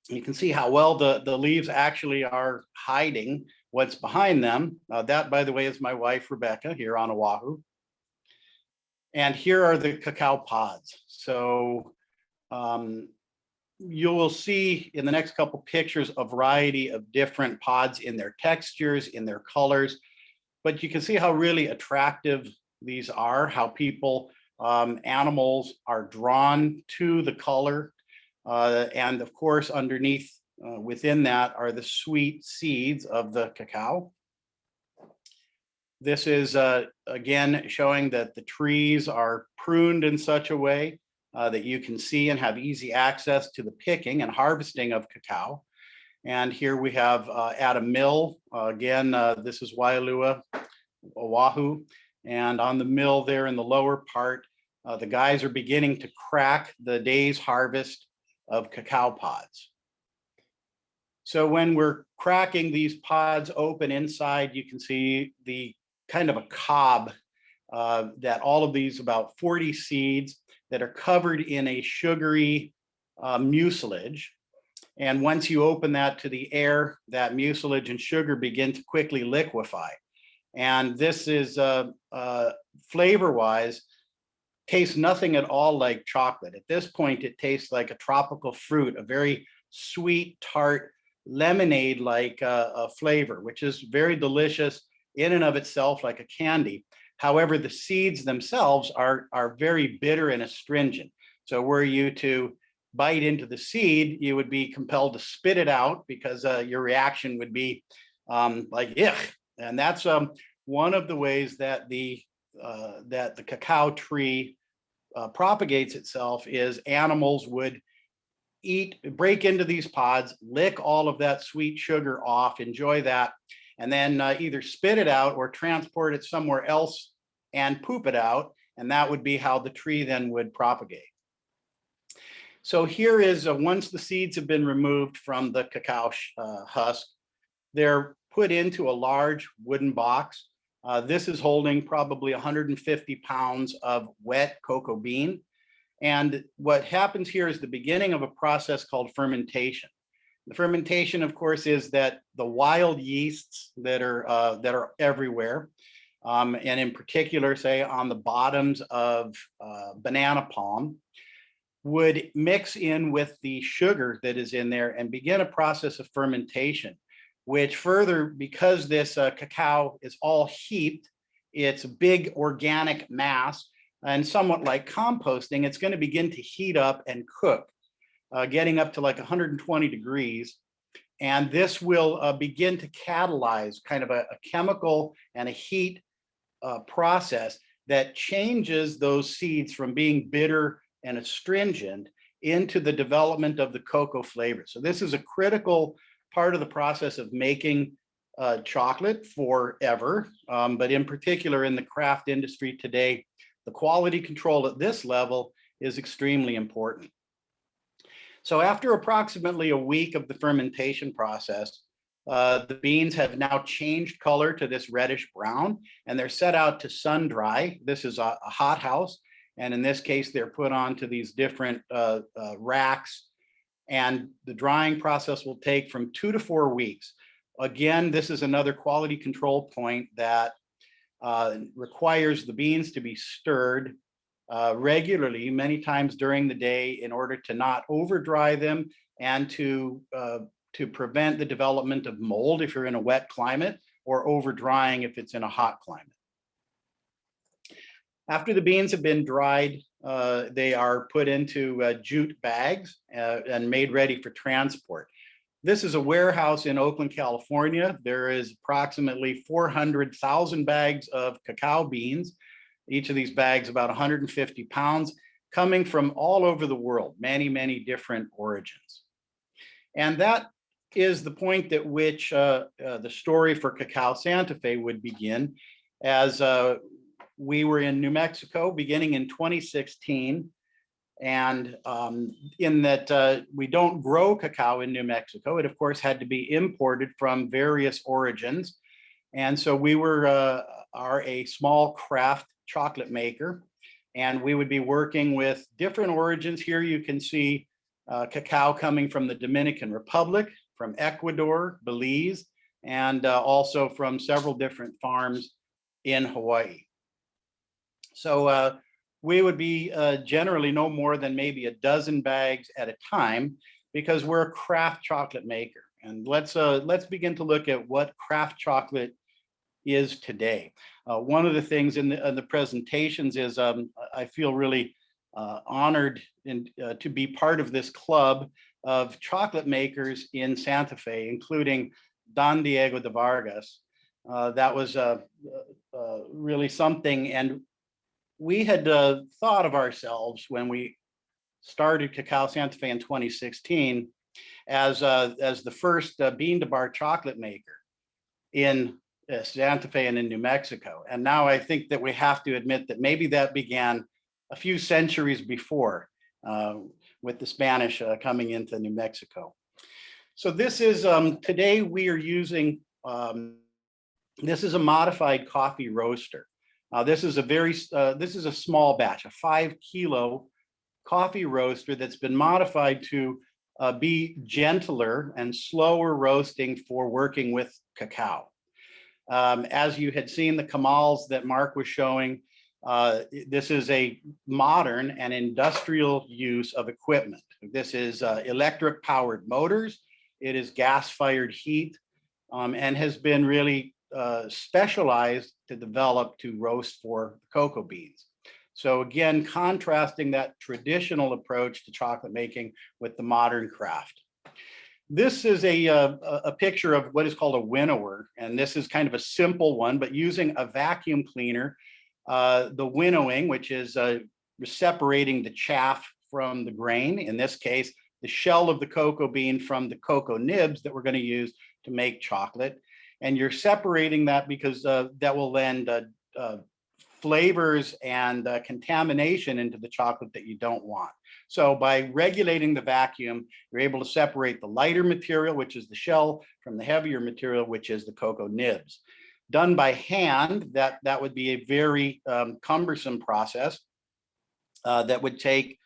you can see how well the leaves actually are hiding what's behind them. That, by the way, is my wife, Rebecca, here on Oahu. And here are the cacao pods. So you will see in the next couple pictures a variety of different pods in their textures, in their colors, but you can see how really attractive these are, how people, animals are drawn to the color. And of course, underneath, within that are the sweet seeds of the cacao. This is, again, showing that the trees are pruned in such a way that you can see and have easy access to the picking and harvesting of cacao. And here we have at a mill, again, this is Wailua, Oahu. And on the mill there in the lower part, the guys are beginning to crack the day's harvest of cacao pods. So when we're cracking these pods open inside, you can see the kind of a cob that all of these, about 40 seeds that are covered in a sugary mucilage. And once you open that to the air, that mucilage and sugar begin to quickly liquefy. And this is flavor-wise, tastes nothing at all like chocolate. At this point, it tastes like a tropical fruit, a very sweet, tart, lemonade-like a flavor, which is very delicious in and of itself, like a candy. However, the seeds themselves are very bitter and astringent. So were you to bite into the seed, you would be compelled to spit it out because your reaction would be like, ugh. And that's one of the ways that the cacao tree propagates itself is animals would break into these pods, lick all of that sweet sugar off, enjoy that, and then either spit it out or transport it somewhere else and poop it out. And that would be how the tree then would propagate. So here is once the seeds have been removed from the cacao husk, they're put into a large wooden box. This is holding probably 150 pounds of wet cocoa bean. And what happens here is the beginning of a process called fermentation. The fermentation, of course, is that the wild yeasts that are everywhere, and in particular, say on the bottoms of banana palm, would mix in with the sugar that is in there and begin a process of fermentation, which further, because this cacao is all heaped, it's a big organic mass, and somewhat like composting, it's going to begin to heat up and cook, getting up to like 120 degrees. And this will begin to catalyze kind of a chemical and a heat process that changes those seeds from being bitter and astringent into the development of the cocoa flavor. So this is a critical part of the process of making chocolate forever, but in particular in the craft industry today, the quality control at this level is extremely important. So after approximately a week of the fermentation process, the beans have now changed color to this reddish brown, and they're set out to sun dry. This is a hothouse, and in this case, they're put onto these different racks, and the drying process will take from 2 to 4 weeks. Again, this is another quality control point that requires the beans to be stirred regularly, many times during the day, in order to not over dry them and to prevent the development of mold if you're in a wet climate, or over drying if it's in a hot climate. After the beans have been dried, they are put into jute bags and made ready for transport. This is a warehouse in Oakland, California. There is approximately 400,000 bags of cacao beans. Each of these bags about 150 pounds, coming from all over the world, many, many different origins. And that is the point at which the story for Cacao Santa Fe would begin, as we were in New Mexico beginning in 2016. And in that we don't grow cacao in New Mexico. It, of course, had to be imported from various origins. And so we are a small craft chocolate maker, and we would be working with different origins. Here you can see cacao coming from the Dominican Republic, from Ecuador, Belize, and also from several different farms in Hawaii. So we would be generally no more than maybe a dozen bags at a time, because we're a craft chocolate maker. And let's begin to look at what craft chocolate is today. One of the things in the presentations is I feel really honored to be part of this club of chocolate makers in Santa Fe, including Don Diego de Vargas. That was really something. And we had thought of ourselves when we started Cacao Santa Fe in 2016 as the first bean to bar chocolate maker in Santa Fe and in New Mexico. And now I think that we have to admit that maybe that began a few centuries before, with the Spanish coming into New Mexico. So this is, today we are using, this is a modified coffee roaster. This is a small batch, a 5-kilo coffee roaster that's been modified to be gentler and slower roasting for working with cacao. As you had seen the camals that Mark was showing, this is a modern and industrial use of equipment. This is electric powered motors. It is gas fired heat, and has been really specialized to develop to roast for cocoa beans. So again, contrasting that traditional approach to chocolate making with the modern craft. This is a picture of what is called a winnower, and this is kind of a simple one, but using a vacuum cleaner, the winnowing, which is separating the chaff from the grain, in this case, the shell of the cocoa bean from the cocoa nibs that we're going to use to make chocolate. And you're separating that because that will lend flavors and contamination into the chocolate that you don't want. So by regulating the vacuum, you're able to separate the lighter material, which is the shell, from the heavier material, which is the cocoa nibs. Done by hand, that would be a very cumbersome process that would take,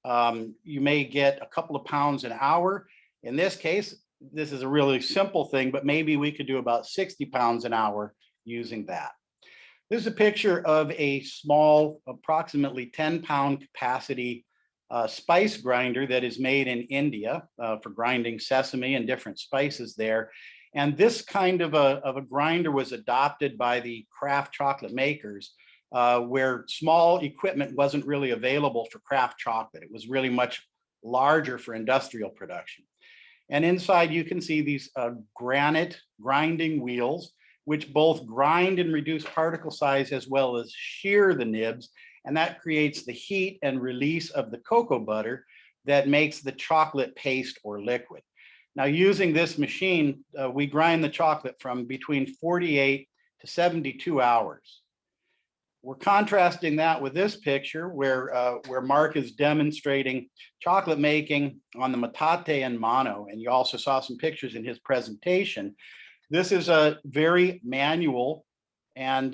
you may get a couple of pounds an hour. In this case, this is a really simple thing, but maybe we could do about 60 pounds an hour using that. This is a picture of a small, approximately 10-pound capacity spice grinder that is made in India for grinding sesame and different spices there. And this kind of a grinder was adopted by the craft chocolate makers, where small equipment wasn't really available for craft chocolate. It was really much larger for industrial production. And inside you can see these granite grinding wheels, which both grind and reduce particle size as well as shear the nibs. And that creates the heat and release of the cocoa butter that makes the chocolate paste or liquid. Now, using this machine, we grind the chocolate from between 48 to 72 hours. We're contrasting that with this picture where Mark is demonstrating chocolate making on the metate and mano, and you also saw some pictures in his presentation. This is a very manual and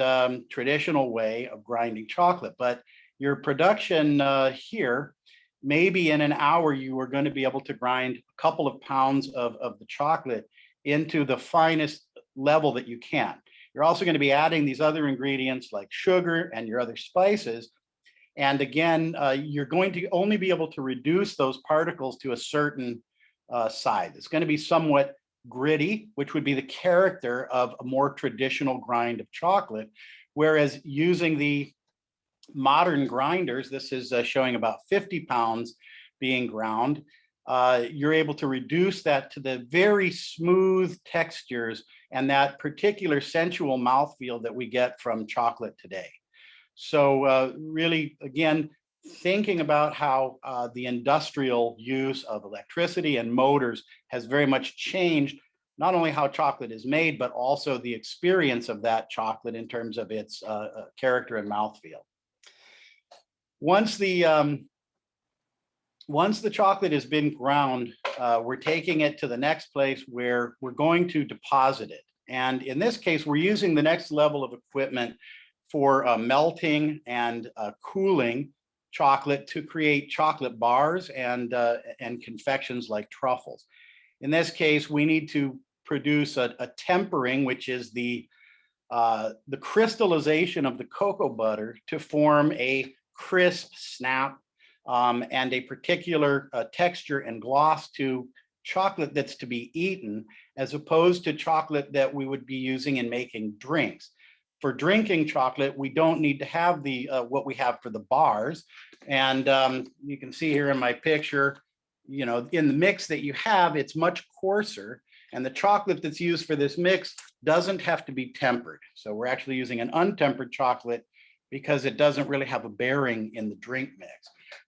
traditional way of grinding chocolate, but your production here, maybe in an hour, you are going to be able to grind a couple of pounds of the chocolate into the finest level that you can. You're also going to be adding these other ingredients like sugar and your other spices. And again, you're going to only be able to reduce those particles to a certain size. It's going to be somewhat gritty, which would be the character of a more traditional grind of chocolate. Whereas using the modern grinders, this is showing about 50 pounds being ground, you're able to reduce that to the very smooth textures and that particular sensual mouthfeel that we get from chocolate today. So really, again, thinking about how the industrial use of electricity and motors has very much changed not only how chocolate is made, but also the experience of that chocolate in terms of its character and mouthfeel. Once the chocolate has been ground, we're taking it to the next place where we're going to deposit it. And in this case, we're using the next level of equipment for melting and cooling chocolate to create chocolate bars and confections like truffles. In this case, we need to produce a tempering, which is the crystallization of the cocoa butter to form a crisp snap and a particular texture and gloss to chocolate that's to be eaten, as opposed to chocolate that we would be using in making drinks. For drinking chocolate, we don't need to have the what we have for the bars. And you can see here in my picture, you know, in the mix that you have, it's much coarser. And the chocolate that's used for this mix doesn't have to be tempered. So we're actually using an untempered chocolate because it doesn't really have a bearing in the drink mix.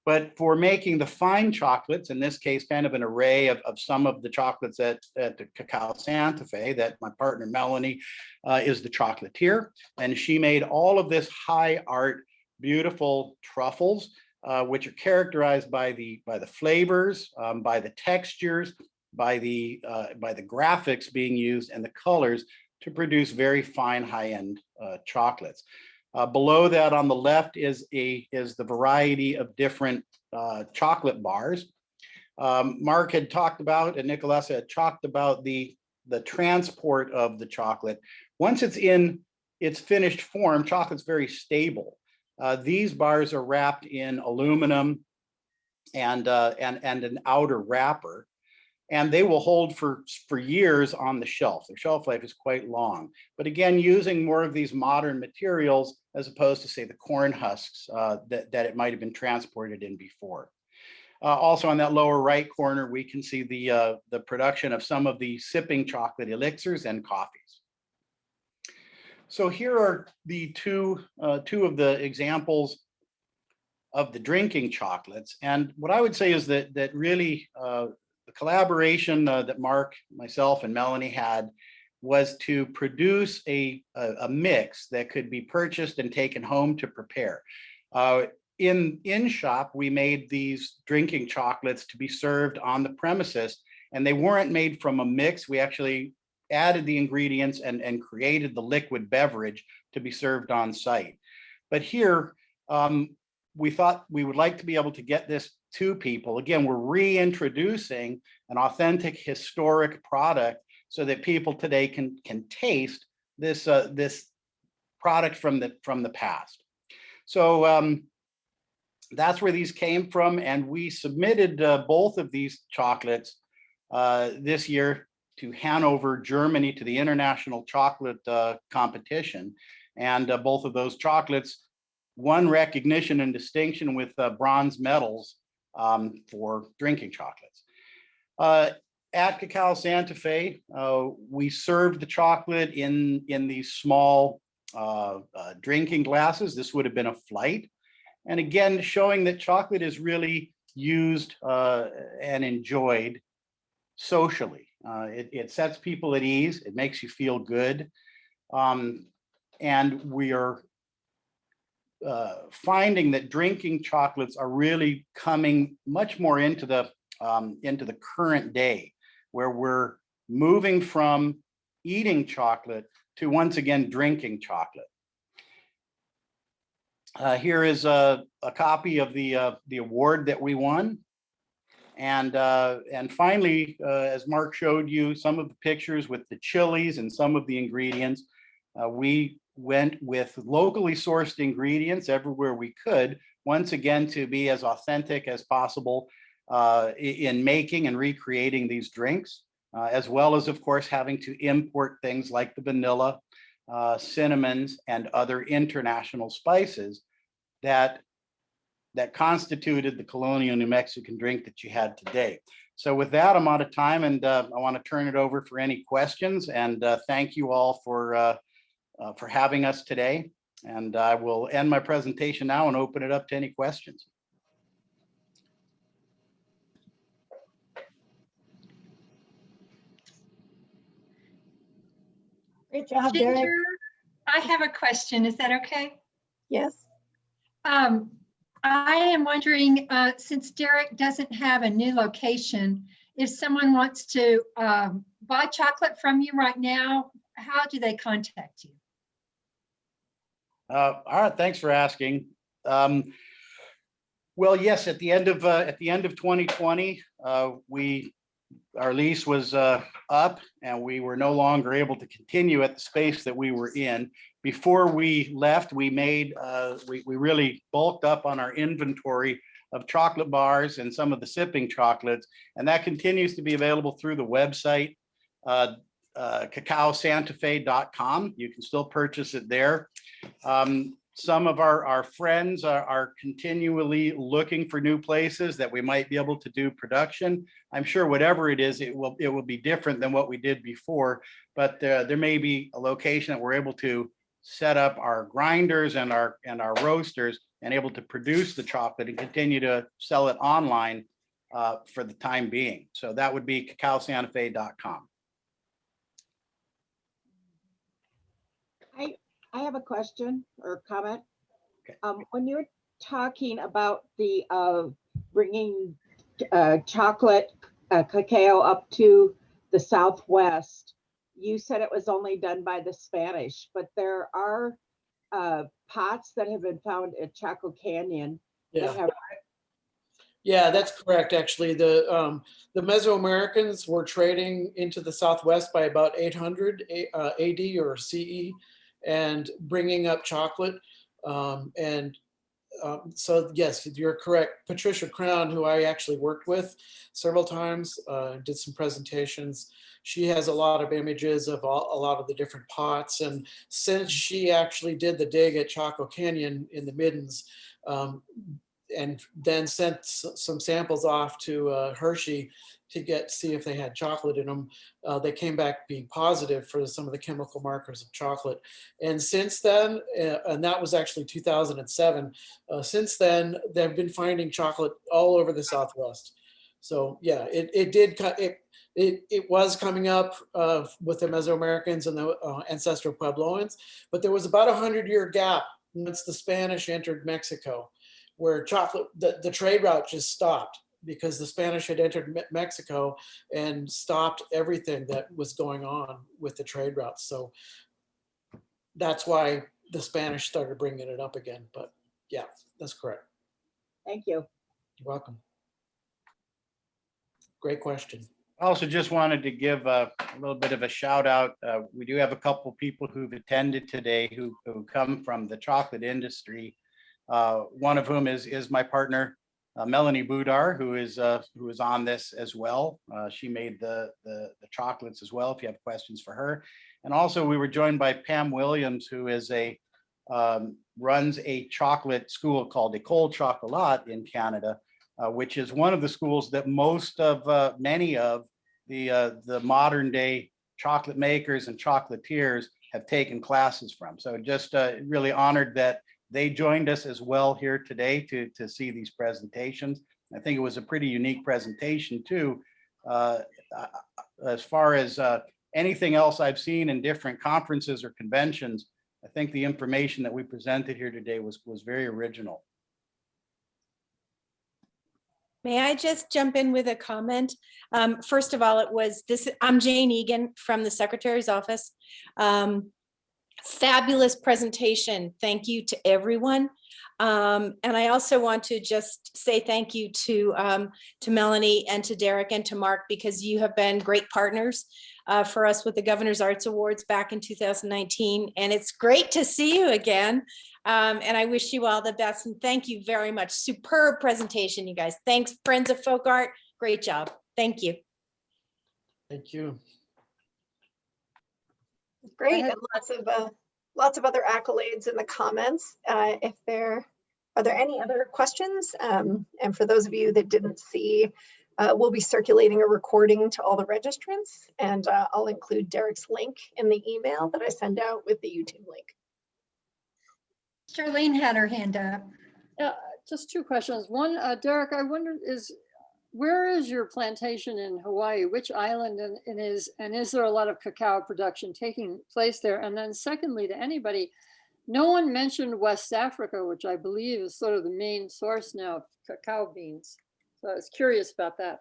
But for making the fine chocolates, in this case, kind of an array of some of the chocolates at the Cacao Santa Fe, that my partner Melanie is the chocolatier. And she made all of this high art, beautiful truffles, which are characterized by the flavors, by the textures, by the graphics being used and the colors to produce very fine high-end chocolates. Below that on the left is the variety of different chocolate bars. Mark had talked about, and Nicolasa had talked about the transport of the chocolate. Once it's in its finished form, chocolate's very stable. These bars are wrapped in aluminum and an outer wrapper, and they will hold for years on the shelf. Their shelf life is quite long. But again, using more of these modern materials as opposed to, say, the corn husks that it might have been transported in before. Also on that lower right corner, we can see the production of some of the sipping chocolate elixirs and coffees. So here are the two of the examples of the drinking chocolates. And what I would say is that really the collaboration that Mark, myself, and Melanie had was to produce a mix that could be purchased and taken home to prepare. in shop, we made these drinking chocolates to be served on the premises, and they weren't made from a mix. We actually added the ingredients and created the liquid beverage to be served on site. But here, we thought we would like to be able to get this to people. Again, we're reintroducing an authentic historic product so that people today can taste this this product from the past. So that's where these came from, and we submitted both of these chocolates this year to Hanover, Germany, to the International Chocolate Competition, and both of those chocolates won recognition and distinction with bronze medals for drinking chocolates. At Cacao Santa Fe, we served the chocolate in these small drinking glasses. This would have been a flight. And again, showing that chocolate is really used and enjoyed socially. It sets people at ease. It makes you feel good. And we are finding that drinking chocolates are really coming much more into the current day, where we're moving from eating chocolate to once again drinking chocolate. Here is a copy of the award that we won. And finally, as Mark showed you, some of the pictures with the chilies and some of the ingredients, we went with locally sourced ingredients everywhere we could, once again, to be as authentic as possible in making and recreating these drinks, as well as, of course, having to import things like the vanilla, cinnamons, and other international spices that constituted the colonial New Mexican drink that you had today. So with that, I'm out of time, and I want to turn it over for any questions. And thank you all for having us today. And I will end my presentation now and open it up to any questions. Great job, Derek. Ginger, I have a question. Is that okay? Yes. I am wondering, since Derek doesn't have a new location, if someone wants to buy chocolate from you right now, how do they contact you? All right, thanks for asking. Well, yes, at the end of 2020, our lease was up, and we were no longer able to continue at the space that we were in. Before we left, we really bulked up on our inventory of chocolate bars and some of the sipping chocolates, and that continues to be available through the website, cacaosantafe.com. You can still purchase it there. Some of our friends are continually looking for new places that we might be able to do production. I'm sure whatever it is, it will be different than what we did before, but there may be a location that we're able to set up our grinders and our roasters and able to produce the chocolate and continue to sell it online for the time being. So that would be cacaosantafe.com. I have a question or comment. Okay. When you're talking about the bringing chocolate cacao up to the Southwest, you said it was only done by the Spanish, but there are pots that have been found at Chaco Canyon Yeah. that have. Yeah, that's correct. Actually, the Mesoamericans were trading into the Southwest by about 800 AD or CE, and bringing up chocolate. So yes, you're correct. Patricia Crown, who I actually worked with several times, did some presentations. She has a lot of images of a lot of the different pots. And since she actually did the dig at Chaco Canyon in the Middens, and then sent some samples off to Hershey to see if they had chocolate in them, they came back being positive for some of the chemical markers of chocolate. And since then, and that was actually 2007, since then, they've been finding chocolate all over the Southwest. So yeah, it was coming up with the Mesoamericans and the ancestral Puebloans, but there was about 100-year gap once the Spanish entered Mexico. where chocolate, the trade route just stopped because the Spanish had entered Mexico and stopped everything that was going on with the trade routes. So that's why the Spanish started bringing it up again. But yeah, that's correct. Thank you. You're welcome. Great question. I also just wanted to give a little bit of a shout out. We do have a couple people who've attended today who come from the chocolate industry. One of whom is my partner, Melanie Budar, who is on this as well. She made the chocolates as well, if you have questions for her. And also we were joined by Pam Williams, who is runs a chocolate school called École Chocolat in Canada, which is one of the schools that many of the modern day chocolate makers and chocolatiers have taken classes from. So just really honored that they joined us as well here today to see these presentations. I think it was a pretty unique presentation too. As far as anything else I've seen in different conferences or conventions, I think the information that we presented here today was very original. May I just jump in with a comment? First of all, I'm Jane Egan from the Secretary's Office. Fabulous presentation. Thank you to everyone. And I also want to just say thank you to Melanie and to Derek and to Mark, because you have been great partners for us with the Governor's Arts Awards back in 2019. And it's great to see you again. And I wish you all the best. And thank you very much. Superb presentation, you guys. Thanks, Friends of Folk Art. Great job. Thank you. Thank you. Great, and lots of other accolades in the comments. Are there any other questions? And for those of you that didn't see, we'll be circulating a recording to all the registrants, and I'll include Derek's link in the email that I send out with the YouTube link. Charlene had her hand up. Just two questions. One, Derek, I wonder where is your plantation in Hawaii? Which island and is there a lot of cacao production taking place there? And then secondly, to anybody, no one mentioned West Africa, which I believe is sort of the main source now of cacao beans. So I was curious about that.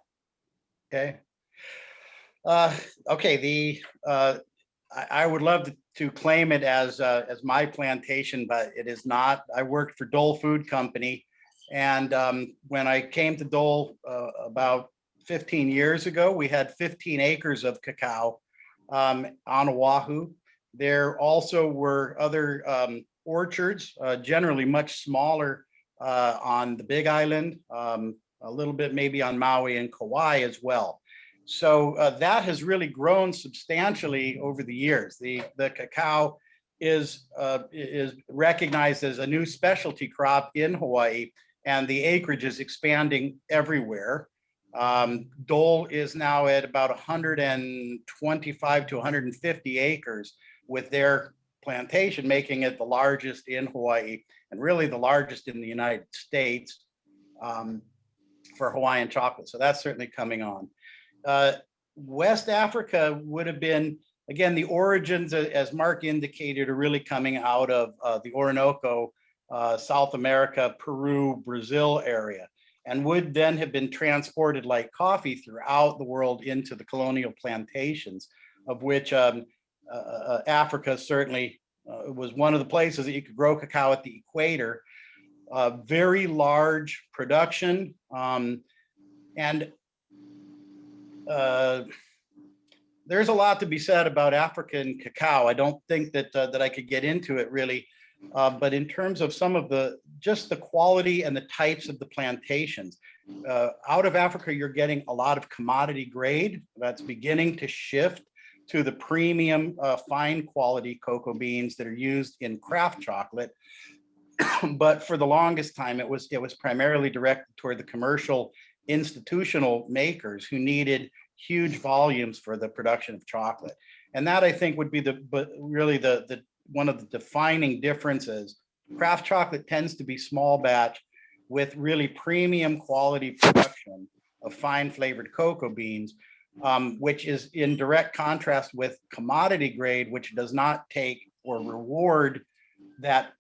Okay. Okay. I would love to claim it as my plantation, but it is not. I worked for Dole Food Company. And when I came to Dole about 15 years ago, we had 15 acres of cacao on Oahu. There also were other orchards, generally much smaller on the Big Island, a little bit maybe on Maui and Kauai as well. So that has really grown substantially over the years. The cacao is recognized as a new specialty crop in Hawaii, and the acreage is expanding everywhere. Dole is now at about 125 to 150 acres with their plantation, making it the largest in Hawaii and really the largest in the United States for Hawaiian chocolate. So that's certainly coming on. West Africa would have been, again, the origins, as Mark indicated, are really coming out of the Orinoco, South America, Peru, Brazil area, and would then have been transported like coffee throughout the world into the colonial plantations, of which Africa certainly was one of the places that you could grow cacao at the equator. Very large production, and there's a lot to be said about African cacao. I don't think that I could get into it really, but in terms of some of just the quality and the types of the plantations, out of Africa, you're getting a lot of commodity grade that's beginning to shift to the premium fine quality cocoa beans that are used in craft chocolate. But for the longest time, it was primarily directed toward the commercial institutional makers who needed huge volumes for the production of chocolate. And that, I think, would be really one of the defining differences. Craft chocolate tends to be small batch with really premium quality production of fine flavored cocoa beans, which is in direct contrast with commodity grade, which does not take or reward that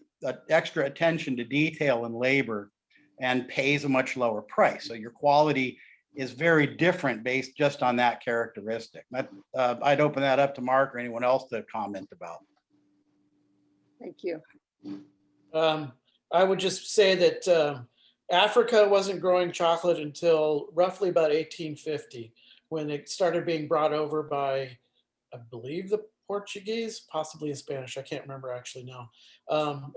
extra attention to detail and labor and pays a much lower price. So your quality is very different based just on that characteristic. I'd open that up to Mark or anyone else to comment about. Thank you. I would just say that Africa wasn't growing chocolate until roughly about 1850, when it started being brought over by, I believe, the Portuguese, possibly the Spanish. I can't remember actually now.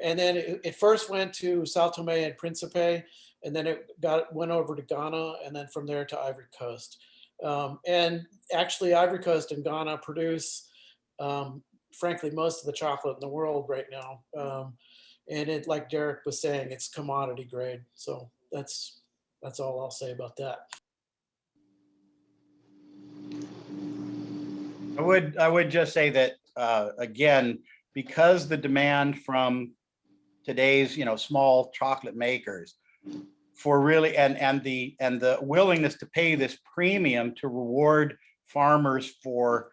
And then it first went to Sao Tome and Principe, and then it went over to Ghana, and then from there to Ivory Coast. And actually, Ivory Coast and Ghana produce, frankly, most of the chocolate in the world right now. And it, like Derek was saying, it's commodity grade. So that's all I'll say about that. I would just say that again, because the demand from today's small chocolate makers for really and the willingness to pay this premium to reward farmers for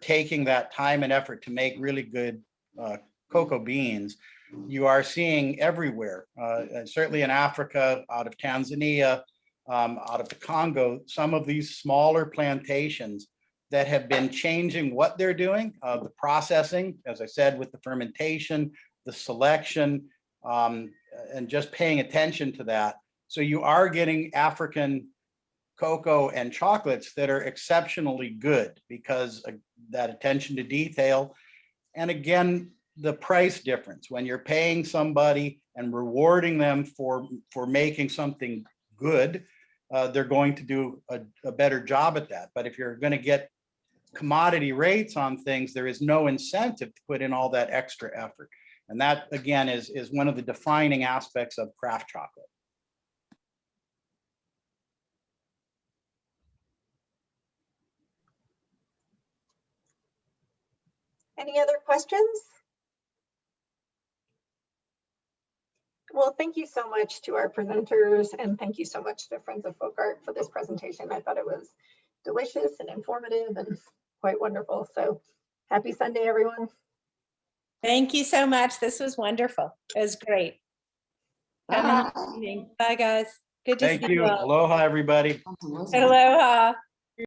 taking that time and effort to make really good cocoa beans, you are seeing everywhere, and certainly in Africa, out of Tanzania, out of the Congo, some of these smaller plantations that have been changing what they're doing, the processing, as I said, with the fermentation, the selection, and just paying attention to that. So you are getting African cocoa and chocolates that are exceptionally good because of that attention to detail. And again, the price difference, when you're paying somebody and rewarding them for making something good, they're going to do a better job at that. But if you're going to get commodity rates on things, there is no incentive to put in all that extra effort. And that, again, is one of the defining aspects of craft chocolate. Any other questions? Well, thank you so much to our presenters, and thank you so much to Friends of Folk Art for this presentation. I thought it was delicious and informative and quite wonderful. So happy Sunday, everyone. Thank you so much. This was wonderful. It was great. Have a nice evening. Bye, guys. Good to Thank see you you. all. Aloha, everybody. Aloha.